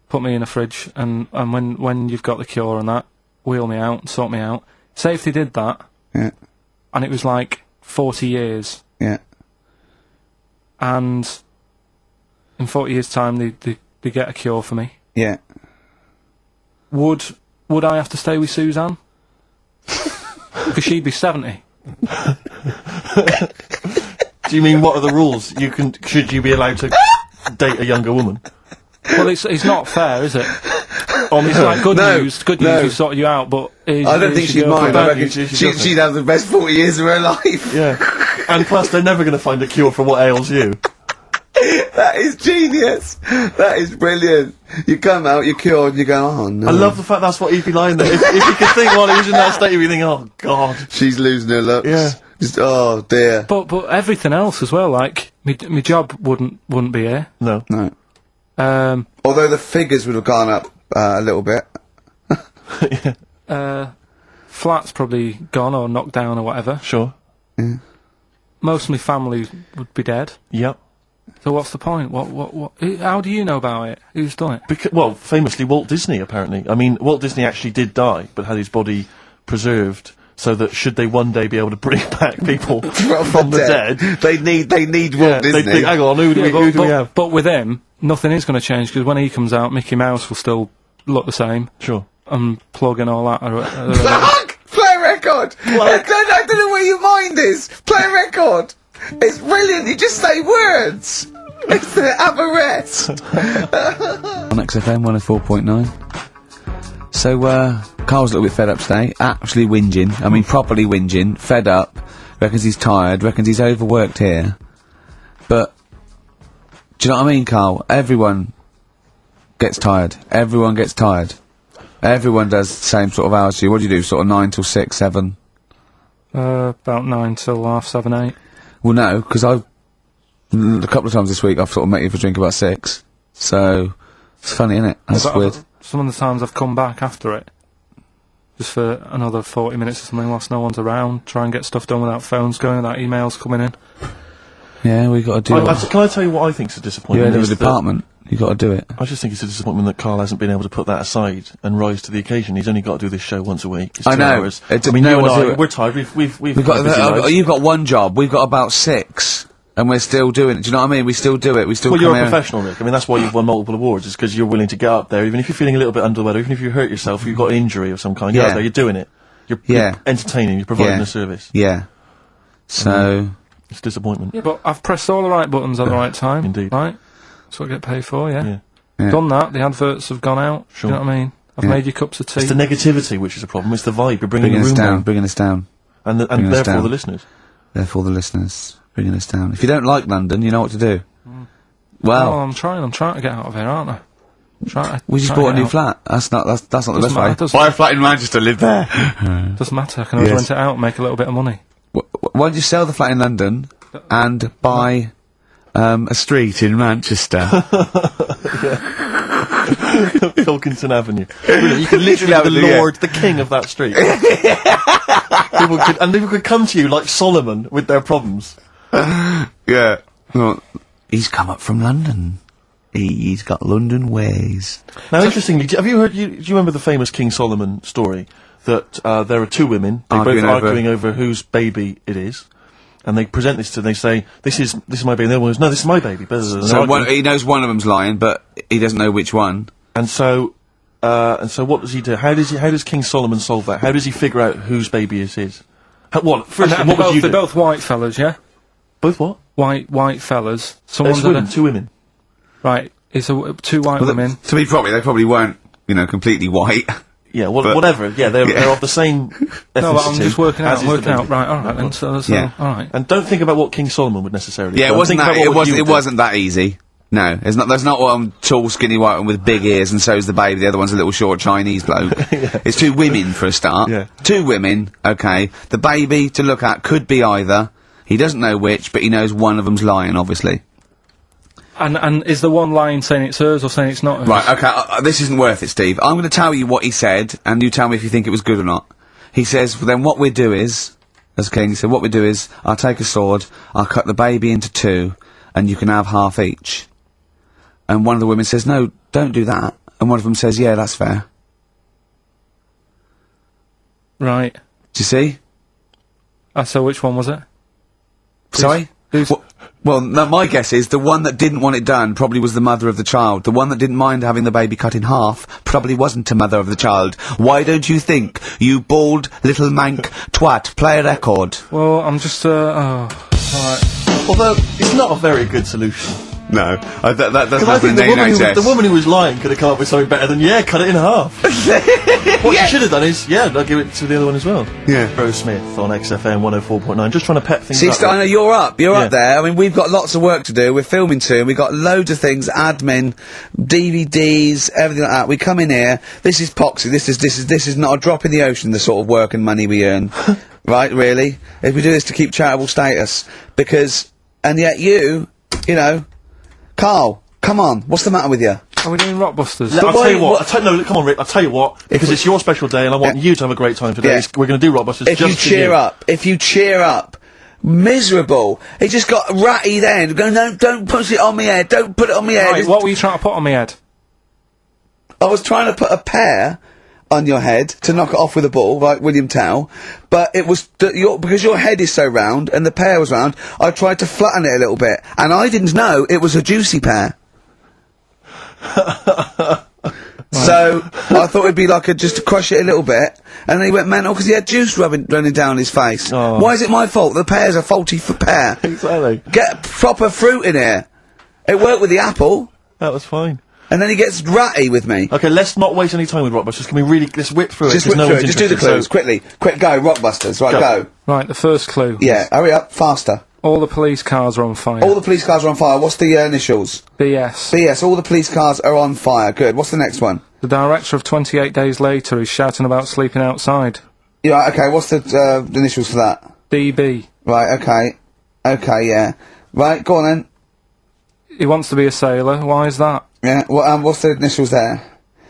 put me in a fridge, and when you've got the cure and that, wheel me out, sort me out. Say if they did that, Yeah. and it was like 40 years, Yeah. and in 40 years' time they get a cure for me. Yeah. Would I have to stay with Suzanne? Because she'd be 70. Do you mean what are the rules? Should you be allowed to date a younger woman? Well, it's not fair, is it? On It's like good No, news, no. we sorted you out, but I don't think she'd mind. I reckon she'd have the best 40 years of her life. Yeah. And plus, they're never going to find a cure for what ails you. That is genius. That is brilliant. You come out, you're cured, and you go, oh no. I love the fact that's what he'd be lying there. If you could think while he was in that state, you'd be thinking, oh God. She's losing her looks. Yeah. Just, oh dear. But everything else as well, like my job wouldn't be here. No. No. Although the figures would have gone up a little bit. Flat's probably gone or knocked down or whatever. Sure. Most of my family would be dead. Yep. So what's the point? What? How do you know about it? Who's done it? Well, famously Walt Disney, apparently. I mean, Walt Disney actually did die, but had his body preserved so that should they one day be able to bring back people from the dead, They need Walt Disney. they'd think, hang on, who do we have? But with him, nothing is going to change, because when he comes out, Mickey Mouse will still look the same. Sure. And plug and all that. Plug! Play a record! I don't know where your mind is. Play a record! It's brilliant, you just say words! It's the have a rest! On XFM 104.9. So, Carl's a little bit fed up today. Actually whinging. I mean, properly whinging. Fed up. Reckons he's tired. Reckons he's overworked here. But, do you know what I mean, Carl? Everyone gets tired. Everyone gets tired. Everyone does the same sort of hours to you. What do you do? Sort of 9 till 6, 7? About 9 till 7, 8. Well, no, because a couple of times this week I've sort of met you for a drink about 6. So, it's funny, isn't it? That's weird. Some of the times I've come back after it, just for another 40 minutes or something whilst no one's around, try and get stuff done without phones going, without emails coming in. Yeah, we got to do it. Can I tell you what I think's a disappointment? You're head of is a that- department. You got to do it. I just think it's a disappointment that Carl hasn't been able to put that aside and rise to the occasion. He's only got to do this show once a week. It's I 2 know. hours. It I mean, no you and one do I, it. we're tired. We've We've got busy lives. you've got one job. We've got about 6, and we're still doing it. Do you know what I mean? We still do it. We still. Well, come you're a here and- professional, Rick. I mean, that's why you've won multiple awards, is because you're willing to get up there, even if you're feeling a little bit under the weather, even if you hurt yourself, you've got an injury of some kind. You're Yeah. out there, you're doing it. You're entertaining, you're providing a service. Yeah. So. It's disappointment. Yeah, but I've pressed all the right buttons at the right time. Indeed. Right? That's what I get paid for, yeah. Yeah. Yeah. Done that, the adverts have gone out. Sure. Do you know what I mean? I've Yeah. made you cups of tea. It's the negativity which is a problem. It's the vibe. You're bringing Bringing the us room down. Bringing us down. and bringing us therefore down. the listeners. Therefore, the listeners bringing us down. If you don't like London, you know what to do. Well, I'm trying to get out of here, aren't I? we just bought a new flat. That's not the best Doesn't way. matter, Buy a flat in Manchester, live there. Doesn't matter, I can always Yes. rent it out and make a little bit of money. Why don't you sell the flat in London and buy a street in Manchester? Pilkington Avenue. Brilliant. You could literally be Avenue, the yeah. Lord, the King of that street. people could come to you like Solomon with their problems. Yeah. Well, he's come up from London. He's got London ways. Now, interestingly, have you heard? Do you remember the famous King Solomon story that there are 2 women Arguing both over- arguing over whose baby it is, and they present this to. They say, "This is my baby." And the other one goes, "No, this is my baby." Blah, blah, blah. So And they're he knows one of them's lying, but he doesn't know which one. And so what does he do? How does King Solomon solve that? How does he figure out whose baby is his? First, And what would you they're do? both white fellas, yeah? Both what? White fellas. There's Someone's women, 2 women. Right, it's 2 white women. To be probably, they probably weren't, completely white. Yeah, But- whatever. Yeah, they're of the same ethnicity. No, but I'm just working as out. is the baby. Right, alright then, so that's Yeah. alright. And don't think about what King Solomon would necessarily. Yeah, do. it wasn't Think that. about It what you wasn't. It would do. wasn't that easy. No, there's not one tall, skinny white one with big ears, and so's the baby. The other one's a little short Chinese bloke. It's 2 women for a start. Yeah. 2 women. Okay. The baby to look at could be either. He doesn't know which, but he knows one of them's lying, obviously. And is the one lying saying it's hers or saying it's not hers? Right. Okay. This isn't worth it, Steve. I'm going to tell you what he said, and you tell me if you think it was good or not. He says, well, then what we do is, as King said, what we do is, I'll take a sword, I'll cut the baby into 2, and you can have half each. And one of the women says, no, don't do that, And one of them says, yeah, that's fair. Right. Do you see? So which one was it? Sorry? Who's- Well, no, my guess is the one that didn't want it done probably was the mother of the child. The one that didn't mind having the baby cut in half probably wasn't a mother of the child. Why don't you think, you bald little mank twat? Play a record. Well, I'm just, alright. Although, it's not a very good solution. No, that doesn't Because I happen think in the the woman who was lying could have come up with something better than, cut it in half. What she should have done is, I'll give it to the other one as well. Yeah. Rose Smith on XFM 104.9, just trying to pep things See, up. I know you're up Yeah. there. I mean, we've got lots of work to do. We're filming soon. We've got loads of things, admin, DVDs, everything like that. We come in here. This is poxy. This is not a drop in the ocean. The sort of work and money we earn, right? Really, if we do this to keep charitable status, and yet you know, Carl, come on. What's the matter with you? Are we doing Rockbusters? I'll tell you what. No, come on, Rick. I'll tell you what. Because it's your special day, and I want you to have a great time today. Yeah. We're going to do Rockbusters. If you cheer up, miserable. He just got ratty then. Go, no, don't push it on me head. Don't put it on me head. Right, what were you trying to put on my head? I was trying to put a pear on your head to knock it off with a ball, like William Tell, but it was because your head is so round and the pear was round. I tried to flatten it a little bit, and I didn't know it was a juicy pear. So I thought it'd be like just to crush it a little bit, and then he went mental because he had juice running down his face. Oh. Why is it my fault? The pear's a faulty pear. Exactly. Get proper fruit in here. It worked with the apple, That was fine. and then he gets ratty with me. Okay, let's not waste any time with Rockbusters. Can we really let's whip through Just it? 'cause whip no through one's it. Just do the interested, clues so- quickly. Quick, go, Rockbusters. Right, go. Right, the first clue. Yeah, hurry up, faster. All the police cars are on fire. All the police cars are on fire. What's the initials? BS. BS. All the police cars are on fire. Good. What's the next one? The director of 28 Days Later is shouting about sleeping outside. Yeah. Okay. What's the initials for that? DB. Right. Okay. Okay. Yeah. Right. Go on then. He wants to be a sailor. Why is that? Yeah. What's the initials there?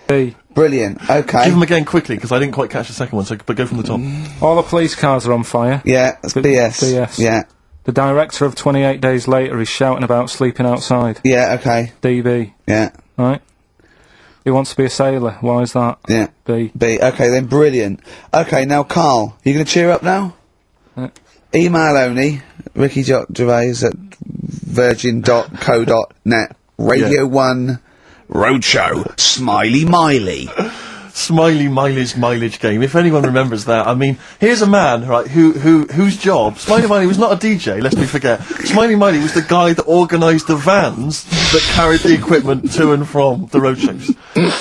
B. Brilliant. Okay. Give them again quickly, because I didn't quite catch the second one, but go from the top. All the police cars are on fire. Yeah. That's BS. BS. Yeah. The director of 28 Days Later is shouting about sleeping outside. Yeah. Okay. DB. Yeah. Right? He wants to be a sailor. Why is that? Yeah. B. B. Okay. Then brilliant. Okay. Now, Carl, you gonna cheer up now? Yeah. Email only. Ricky Gervais at virgin.co.net. Radio 1 Roadshow. Smiley Miley. Smiley Miley's mileage game. If anyone remembers that, I mean, here's a man, right, whose job, Smiley Miley was not a DJ, lest we forget. Smiley Miley was the guy that organised the vans that carried the equipment to and from the road shows.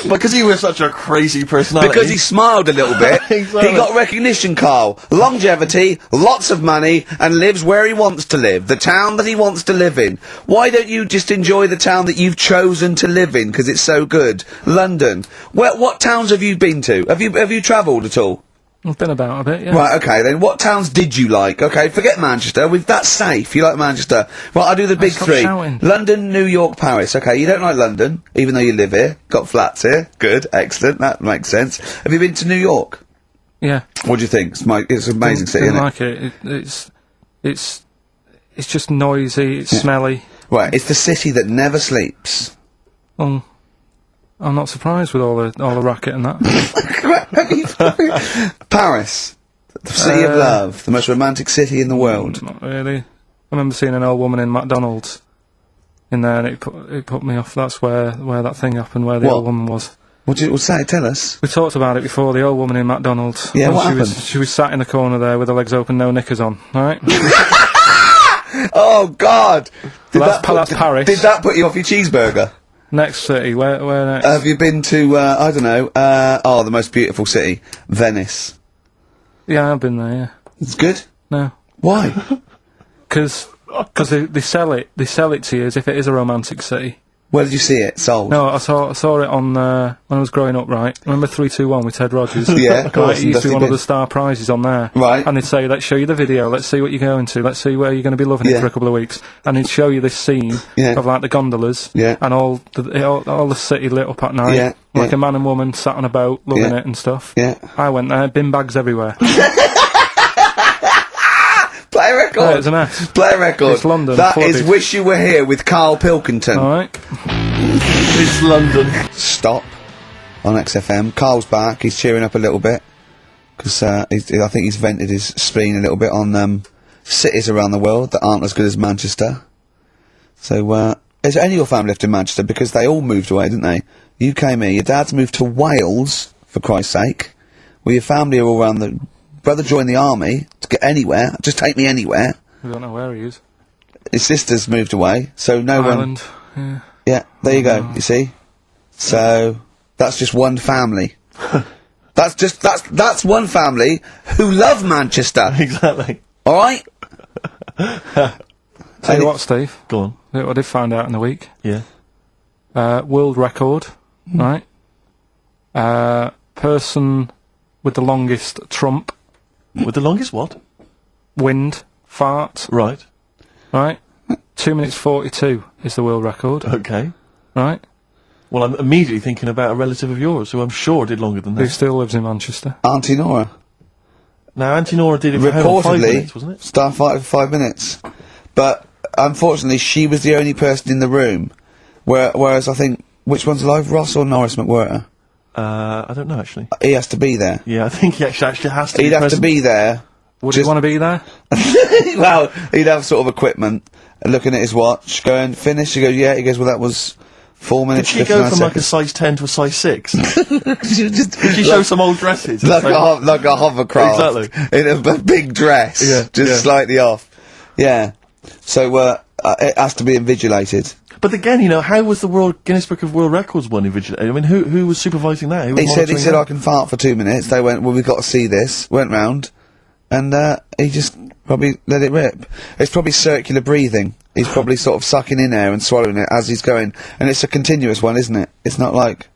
Because he was such a crazy personality. Because he smiled a little bit. Exactly. He got recognition, Carl. Longevity, lots of money, and lives where he wants to live. The town that he wants to live in. Why don't you just enjoy the town that you've chosen to live in, because it's so good? London. What towns have you been to? Have you travelled at all? I've been about a bit, yeah. Right, okay, then what towns did you like? Okay, forget Manchester, that's safe, you like Manchester. Right, I'll do the big stop three. shouting. London, New York, Paris. Okay, you don't like London, even though you live here, got flats here. Good, excellent, that makes sense. Have you been to New York? Yeah. What do you think? It's an amazing city, Didn't isn't it? like it. It's just noisy, it's smelly. Right, it's the city that never sleeps. I'm not surprised with all the racket and that. Paris, the city of love, the most romantic city in the world. Not really. I remember seeing an old woman in McDonald's in there, and it put me off. That's where that thing happened, where the What? old woman was. What did it say? Tell us. We talked about it before. The old woman in McDonald's. Yeah, And what she happened? She was sat in the corner there with her legs open, no knickers on. All right. Oh God! That's Paris. Did that put you off your cheeseburger? Next city. Where next? Have you been to, I don't know, the most beautiful city, Venice? Yeah, I've been there. Yeah. It's good? No. Why? Because they sell it to you as if it is a romantic city. Where did you see it sold? No, I saw it on when I was growing up. Right, remember 321 with Ted Rogers? Yeah, of course, Right, it used to Dusty be one of Bin. the star prizes on there. Right. And they'd say, "Let's show you the video. Let's see what you're going to. Let's see where you're going to be loving Yeah. it for a couple of weeks." And they'd show you this scene Yeah. of like the gondolas Yeah. and all the city lit up at night, Yeah, like yeah. a man and woman sat on a boat loving Yeah. it and stuff. Yeah. I went there, bin bags everywhere. Play a record! Yeah, it's a mess. Play a record. It's London, That flooded. is Wish You Were Here with Karl Pilkington. All right. It's London. Stop on XFM. Carl's back. He's cheering up a little bit because I think he's vented his spleen a little bit on cities around the world that aren't as good as Manchester. So, is any of your family left in Manchester? Because they all moved away, didn't they? You came here. Your dad's moved to Wales, for Christ's sake. Well, your family are all around the... Brother joined the army to get anywhere. Just take me anywhere. We don't know where he is. His sister's moved away, so no Ireland. one... Yeah, there you go, you see? So, that's just one family. That's one family who love Manchester. Exactly. Alright? Tell you what, Steve. Go on. I did find out in the week. Yeah. World record, right? Person with the longest trump. With the longest what? Wind. Fart. Right. Right? 2 minutes 42 is the world record. Okay. Right? Well, I'm immediately thinking about a relative of yours who I'm sure did longer than Who that. still lives in Manchester. Auntie Nora. Now, Auntie Nora did it for home in 5 minutes, wasn't it? Starfighter for 5 minutes. But, unfortunately, she was the only person in the room. Whereas I think, which one's alive, Ross or Norris McWhirter? I don't know, actually. He has to be there. Yeah, I think he actually has to He'd be have present. to be there. Would you want to be there? Well, he'd have sort of equipment, looking at his watch, going, finish? He goes, yeah. He goes, well, that was 4 Did minutes, she 59 go from like a seconds. size 10 to a size 6? Did Did she show some old dresses? like a hovercraft. Exactly. In a big dress. Yeah, Just yeah. slightly off. Yeah. So, it has to be invigilated. But again, you know, how was the Guinness Book of World Records one invigilated? I mean, who was supervising that? Who was He monitoring said, that? I can fart for 2 minutes. They went, well, we've got to see this. Went round. And, he just probably let it rip. It's probably circular breathing. He's probably sort of sucking in air and swallowing it as he's going. And it's a continuous one, isn't it? It's not like...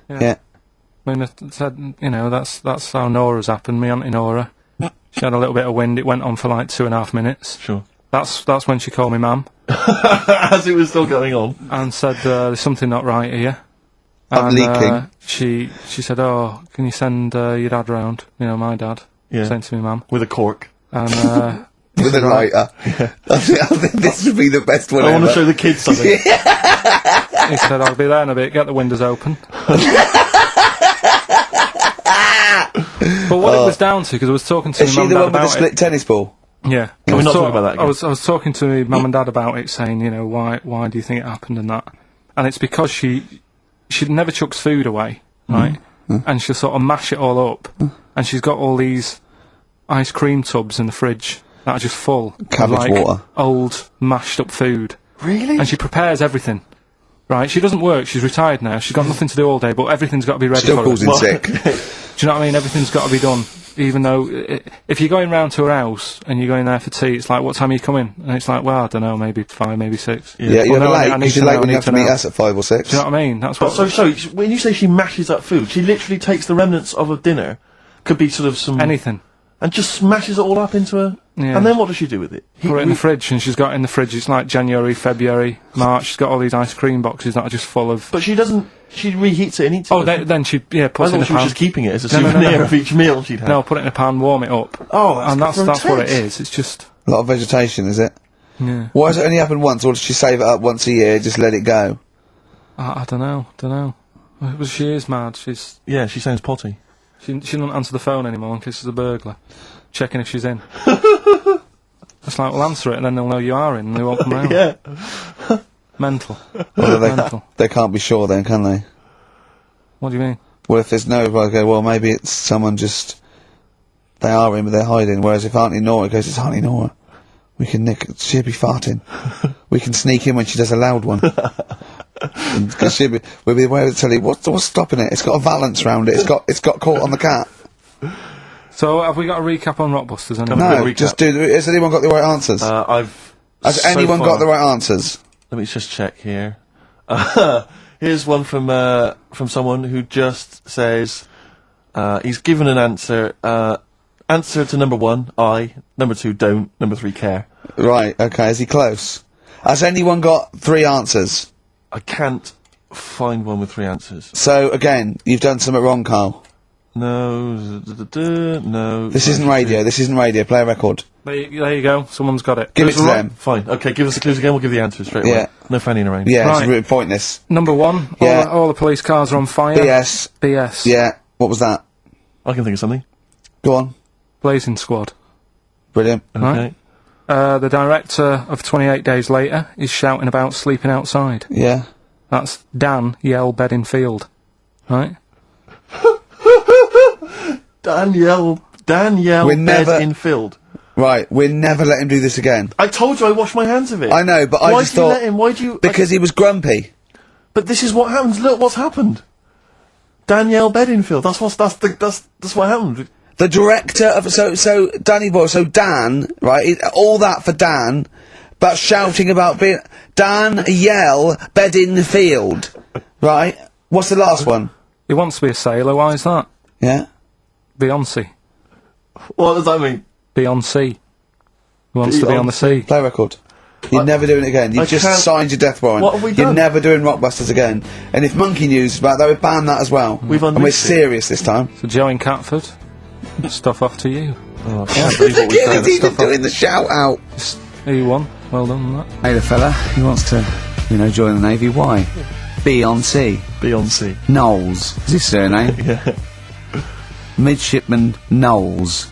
Yeah. I mean, I said, you know, that's how Nora's happened. Me Auntie Nora. She had a little bit of wind. It went on for like 2.5 minutes. Sure. That's when she called me ma'am As it was still going on. and said, there's something not right here. I'm And, leaking. She said, oh, can you send your dad round? You know, my dad. Yeah. Saying to me, ma'am. With a cork. And, With a lighter. I think this would be the best one I want ever. to show the kids something. he said, I'll be there in a bit, get the windows open. But what it was down to, because I was talking to Is my she mum the and one dad with the about split tennis ball? it. Yeah. Can we not talk about that again? I was talking to my mum and dad about it, saying, you know, why do you think it happened and that? And it's because she never chucks food away, right? And she'll sort of mash it all up. And she's got all these ice cream tubs in the fridge that are just full Cabbage of, like, water. old, mashed up food. Really? And she prepares everything. Right, she doesn't work, she's retired now, she's got nothing to do all day, but everything's got to be ready Still for calls her. in sick. Do you know what I mean? Everything's got to be done. Even though, if you're going round to her house, and you're going there for tea, it's like, what time are you coming? And it's like, well, I don't know, maybe 5, maybe 6. Yeah, you're Well, no, I late. need Because to you're know, late when I you need have to to meet know. us at 5 or 6. Do you know what I mean? That's But what... so, when you say she mashes up food, she literally takes the remnants of a dinner, could be sort of some... anything. And just smashes it all up into a... Yeah. And then what does she do with it? Put it in the fridge, and she's got in the fridge, it's like January, February, March, she's got all these ice cream boxes that are just full of... But she doesn't... She reheats it and eats it. Oh, doesn't then she, yeah, I puts it in thought a she was pan. just keeping it as a No, no, no, souvenir no. of each meal she'd had. No, put it in a pan, warm it up. Oh, And that's for what it intense. is, it's just... A lot of vegetation, is it? Yeah. Why has it only happened once, or does she save it up once a year, just let it go? I don't know. Well, she is mad, Yeah, she sounds potty. She doesn't answer the phone anymore in case there's a burglar. Checking if she's in. It's like, well, answer it and then they'll know you are in and they won't come round. Yeah. Mental. Well, Mental. they can't be sure then, can they? What do you mean? Well, if there's no, well, okay, well, maybe it's someone just... They are in, but they're hiding. Whereas if Auntie Nora goes, it's Auntie Nora. We can nick... She'll be farting. We can sneak in when she does a loud one. Because we'll be aware to tell you, what's stopping it? It's got a valance round it. It's got caught on the cat. So, have we got a recap on Rockbusters? Anyway? No, recap. just do... Has anyone got the right answers? Has so anyone far- got the right answers? Let me just check here. Here's one from someone who just says he's given an answer. Answer to number 1, I. Number 2, don't. Number 3, care. Right, okay, is he close? Has anyone got 3 answers? I can't find one with 3 answers. So, again, you've done something wrong, Carl. No. No. This isn't radio, play a record. There you go. Someone's got it. Give it to them. Fine. Okay, give us the clues again. We'll give the answers straight away. Yeah. No fanning around. Yeah, Right. it's really pointless. Number 1. Yeah. All the police cars are on fire. BS. BS. Yeah. What was that? I can think of something. Go on. Blazing Squad. Brilliant. Okay. Right. The director of 28 Days Later is shouting about sleeping outside. Yeah. That's Dan Yell Bedingfield. Right? Danielle We're never- Bedingfield. Right. We'll never let him do this again. I told you I washed my hands of it. I know, but Why I just do you thought let him? Why do you? because he was grumpy. But this is what happens. Look what's happened. Danielle Bedingfield. That's what happened. The director of so Danny Boy. So Dan, right? All that for Dan, but shouting about being Dan Yell Bedingfield, right? What's the last one? He wants to be a sailor. Why is that? Yeah. Beyonce. What does that mean? Beyonce. He wants to be on the sea. Play record. You're never doing it again. I You've just can't- signed your death warrant. What have we You're done? never doing Rockbusters again. And if Monkey News is about that, we ban that as well. We've and we're unleashed it. serious this time. So Joe in Catford. Stuff off to you. Oh, I can't believe what we've done. He's even doing the shout out. You won. Well done on that. Hey, the fella, he wants to, join the Navy. Why? Beyonce. Beyonce. Knowles. Is his surname? Yeah. Midshipman Knowles.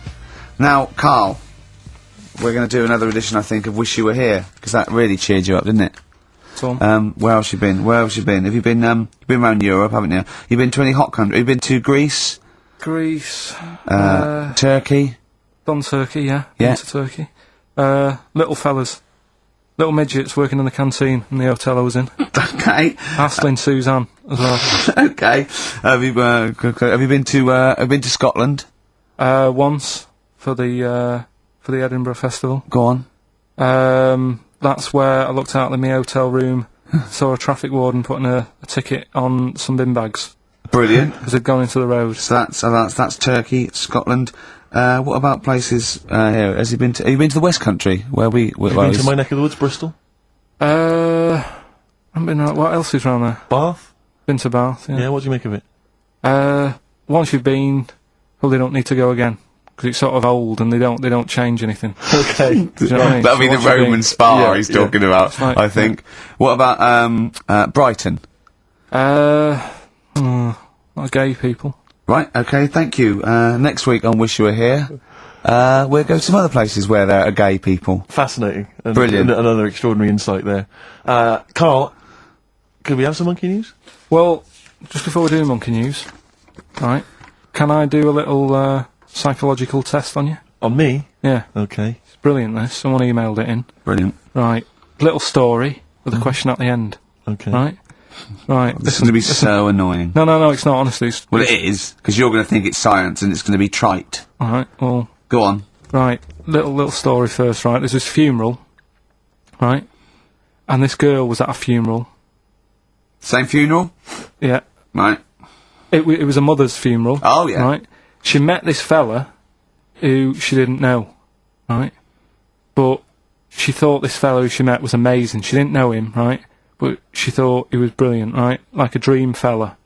Now, Carl, we're going to do another edition, I think, of Wish You Were Here, because that really cheered you up, didn't it? Tom. Where else you been? Have you been, you've been around Europe, haven't you? You've been to any hot country? You've been to Greece? Greece. Turkey? Done Turkey, yeah. Yeah. Been to Turkey. Little fellas. Little midgets working in the canteen in the hotel I was in. Okay. Hassling Suzanne as well. Okay. Have you been to Scotland? Once for the Edinburgh Festival. Go on. That's where I looked out in my hotel room, saw a traffic warden putting a ticket on some bin bags Brilliant. because they'd gone into the road. So that's Turkey, Scotland. What about places here? Have you been to the West Country where You've been to my neck of the woods, Bristol? I haven't been out. What else is around there? Bath? Been to Bath, Yeah, what do you make of it? Once you've been, well, they don't need to go again because it's sort of old and they don't change anything. Okay. Do you know what I mean? That'll be So the once you've Roman been- spa Yeah, he's yeah. talking about, Like- I think. What about Brighton? Not gay people. Right, okay, thank you. Next week on Wish You Were Here, we'll go to some other places where there are gay people. Fascinating. And Brilliant. Another extraordinary insight there. Carl, could we have some monkey news? Well, just before we do monkey news, right? Can I do a little psychological test on you? On me? Yeah, Okay. it's brilliant. This someone emailed it in. Brilliant. Right, little story with a question at the end. Okay. Right, right. This is going to be so annoying. No, it's not. Honestly, it's, Well, it is, because you're going to think it's science and it's going to be trite. all right. Well, Go on. right. Little story first. Right, there's this funeral, right, and this girl was at a funeral. Same funeral? Yeah, Right. it was a mother's funeral. Oh, yeah. Right. She met this fella who she didn't know, right? But she thought this fellow who she met was amazing. She didn't know him, right? But she thought he was brilliant, right? Like a dream fella.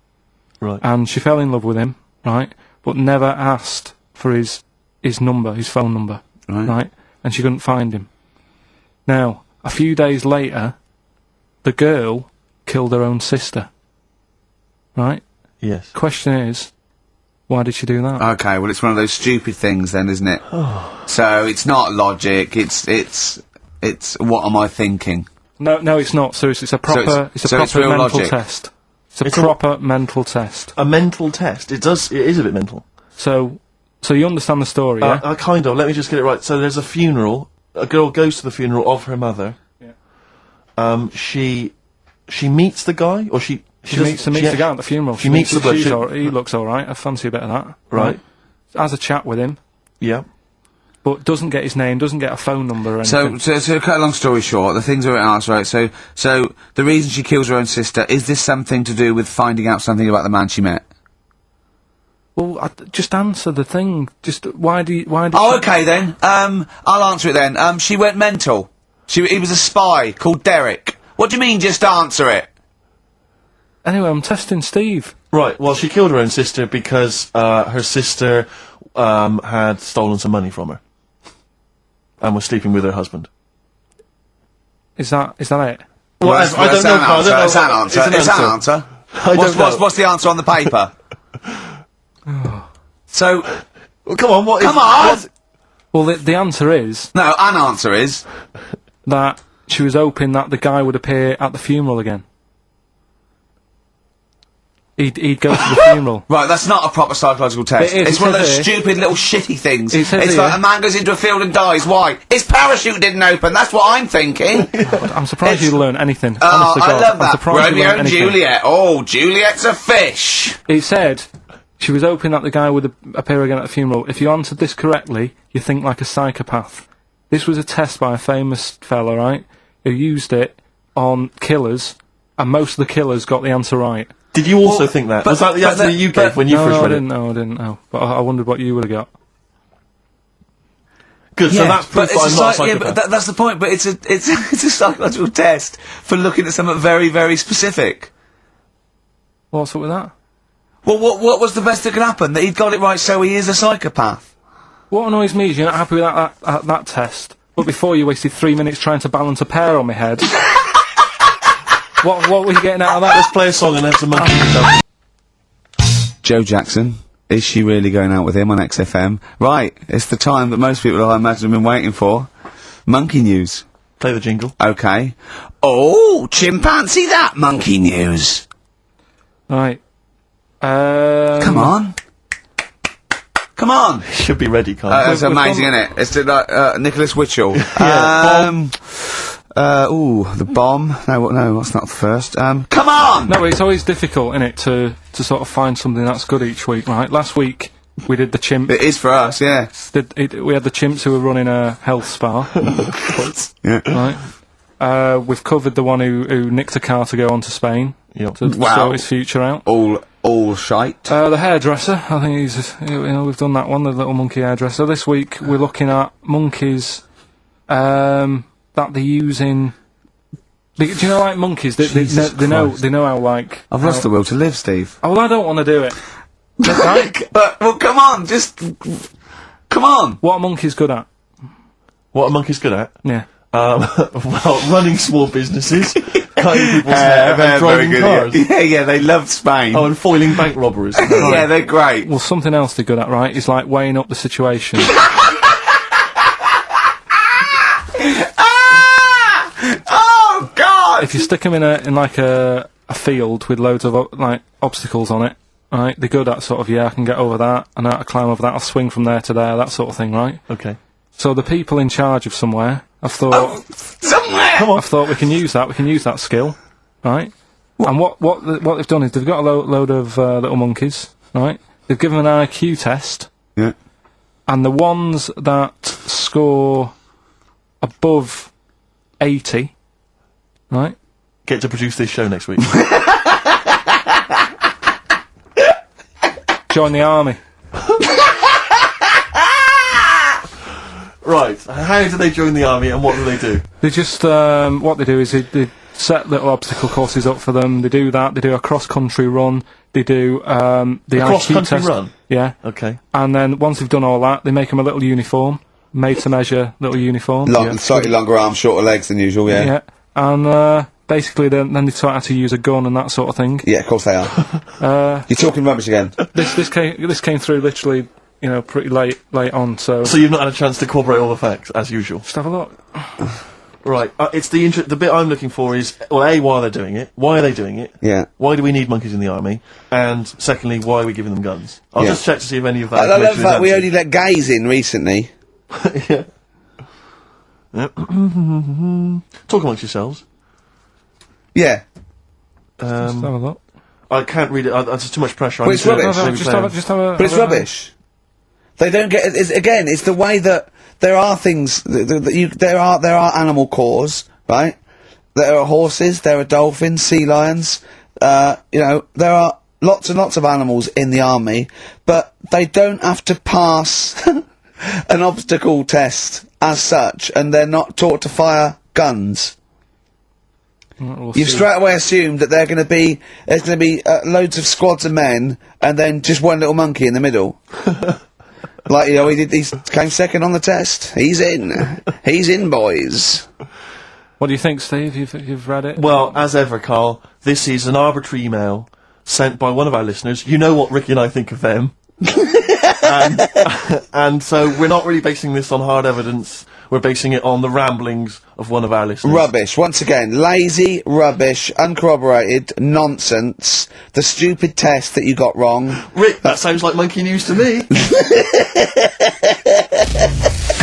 Right. And she fell in love with him, right? But never asked for his number, his phone number, Right. And she couldn't find him. Now, a few days later, the girl killed her own sister, right? Yes. Question is, why did she do that? Okay, well, it's one of those stupid things then, isn't it? So, it's not logic, it's what am I thinking? No, it's not. So it's a proper, it's a so it's proper real mental logic. test. It's It's a a- proper mental test. A mental test. It is a bit mental. So you understand the story, yeah? Kind of. Let me just get it right. So there's a funeral. A girl goes to the funeral of her mother. Yeah. She meets the guy, or she She meets the guy at the funeral. She meets the bloke. He looks all right. I fancy a bit of that. Right. Has a chat with him, Yeah. but doesn't get his name, doesn't get a phone number or anything. So to cut a long story short, the things are asked, right? So the reason she kills her own sister, is this something to do with finding out something about the man she met? Well, just answer the thing. Just why did? Oh, she- okay then. I'll answer it then. She went mental. He was a spy called Derek. What do you mean, just answer it? Anyway, I'm testing Steve. Right. Well, she killed her own sister because her sister had stolen some money from her. and was sleeping with her husband. Is that it? Well, I don't know, Carl. It's an answer. It's an answer. What's the answer on the paper? So, Well, come on, come on! Well, the answer is No, an answer is... that she was hoping that the guy would appear at the funeral again. He'd go to the funeral. Right, that's not a proper psychological test. It is, It's one of it those says here. stupid little shitty things. It says It's here. like a man goes into a field and dies. Why? His parachute didn't open. That's what I'm thinking. I'm surprised It's- you learn anything. Oh, Honest to I God, love I'm that. surprised you Romeo learn and anything. Juliet. Oh, Juliet's a fish. It said she was hoping that the guy would appear again at the funeral. If you answered this correctly, you think like a psychopath. This was a test by a famous fella, right, who used it on killers, and most of the killers got the answer right. Did you also think that? but- Was that the but answer the- that you gave but- when you first I read didn't it? know. I didn't know. But I wondered what you would have got. Good, so that's proof that I'm not a yeah, psychopath. but that's the point. But it's a psychological test for looking at something very, very specific. What's up with that? Well, what was the best that could happen? That he'd got it right, so he is a psychopath. What annoys me is you're not happy with that test, but before you wasted 3 minutes trying to balance a pear on my head. What were you getting out of that? Let's play a song and have some monkey. Joe Jackson. Is she really going out with him on XFM? Right, it's the time that most people, I imagine, have been waiting for. Monkey news. Play the jingle. Okay. Oh, chimpanzee that monkey news. Right. Come on. Come on. Should be ready, Carl. That's we've amazing, done- isn't it? It's Nicholas Witchell. The bomb. No, that's not the first. Come on! No, but it's always difficult, innit, to sort of find something that's good each week, right? Last week, we did the chimp. It is for us, yeah. We had the chimps who were running a health spa, Yeah. right? We've covered the one who nicked a car to go on to Spain Yep. to Wow. sort his future out. All shite. The hairdresser, I think we've done that one, the little monkey hairdresser. This week, we're looking at monkeys, that they're using. Do you know, like monkeys? Jesus They know Christ. how, like. I've lost the will to live, Steve. Oh, well, I don't want to do it. Right? But, well, come on, just... Come on! What are monkeys good at? What are monkeys good at? Yeah. Well, running small businesses, cutting people's hair, and driving cars. Yeah, they love Spain. Oh, and foiling bank robberies. yeah, they're great. Well, something else they're good at, right, is like weighing up the situation. Oh, God! If you stick them in like a field with loads of like obstacles on it, right, they're good at sort of, I can get over that, and I climb over that, I'll swing from there to there, that sort of thing, right? Okay. So the people in charge of somewhere, I've thought, Somewhere! Come on. I've thought we can use that skill, right? And what they've done is they've got a load of little monkeys, right? They've given them an IQ test, Yeah. and the ones that score above 80, right? Get to produce this show next week. Join the army. Right. How do they join the army and what do they do? They just, what they do is they set little obstacle courses up for them, they do that, they do a cross-country run, they do, the IQ cross-country test. run? Yeah. Okay. And then once they've done all that, they make them a little uniform, made to measure little uniform. Slightly longer arms, shorter legs than usual, yeah. Yeah. And, basically then they taught how to use a gun and that sort of thing. Yeah, of course they are. You're talking rubbish again. This came through literally, pretty late on, so So you've not had a chance to corroborate all the facts, as usual. just have a look. Right. It's the bit I'm looking for is, well, A, why are they doing it? Why are they doing it? Yeah. Why do we need monkeys in the army? And secondly, why are we giving them guns? I'll Yeah. just check to see if any of that I love information that we is only let gays in recently. answered. Talk amongst yourselves. Yeah. Just have a look. I can't read it. There's too much pressure. Well, it's rubbish. Just have a But it's rubbish. They don't get. It's the way that there are things. There are animal cores, right? There are horses. There are dolphins, sea lions. There are lots and lots of animals in the army, but they don't have to pass an obstacle test as such, and they're not taught to fire guns. You've straight away assumed that there's going to be loads of squads of men, and then just one little monkey in the middle. Like, you know, he came second on the test. He's in. He's in, boys. What do you think, Steve? You've read it? Well, as ever, Carl, this is an arbitrary email sent by one of our listeners. You know what Ricky and I think of them. and so we're not really basing this on hard evidence. We're basing it on the ramblings of one of our listeners. Rubbish. Once again, lazy, rubbish, uncorroborated, nonsense. The stupid test that you got wrong. Rick, that sounds like monkey news to me.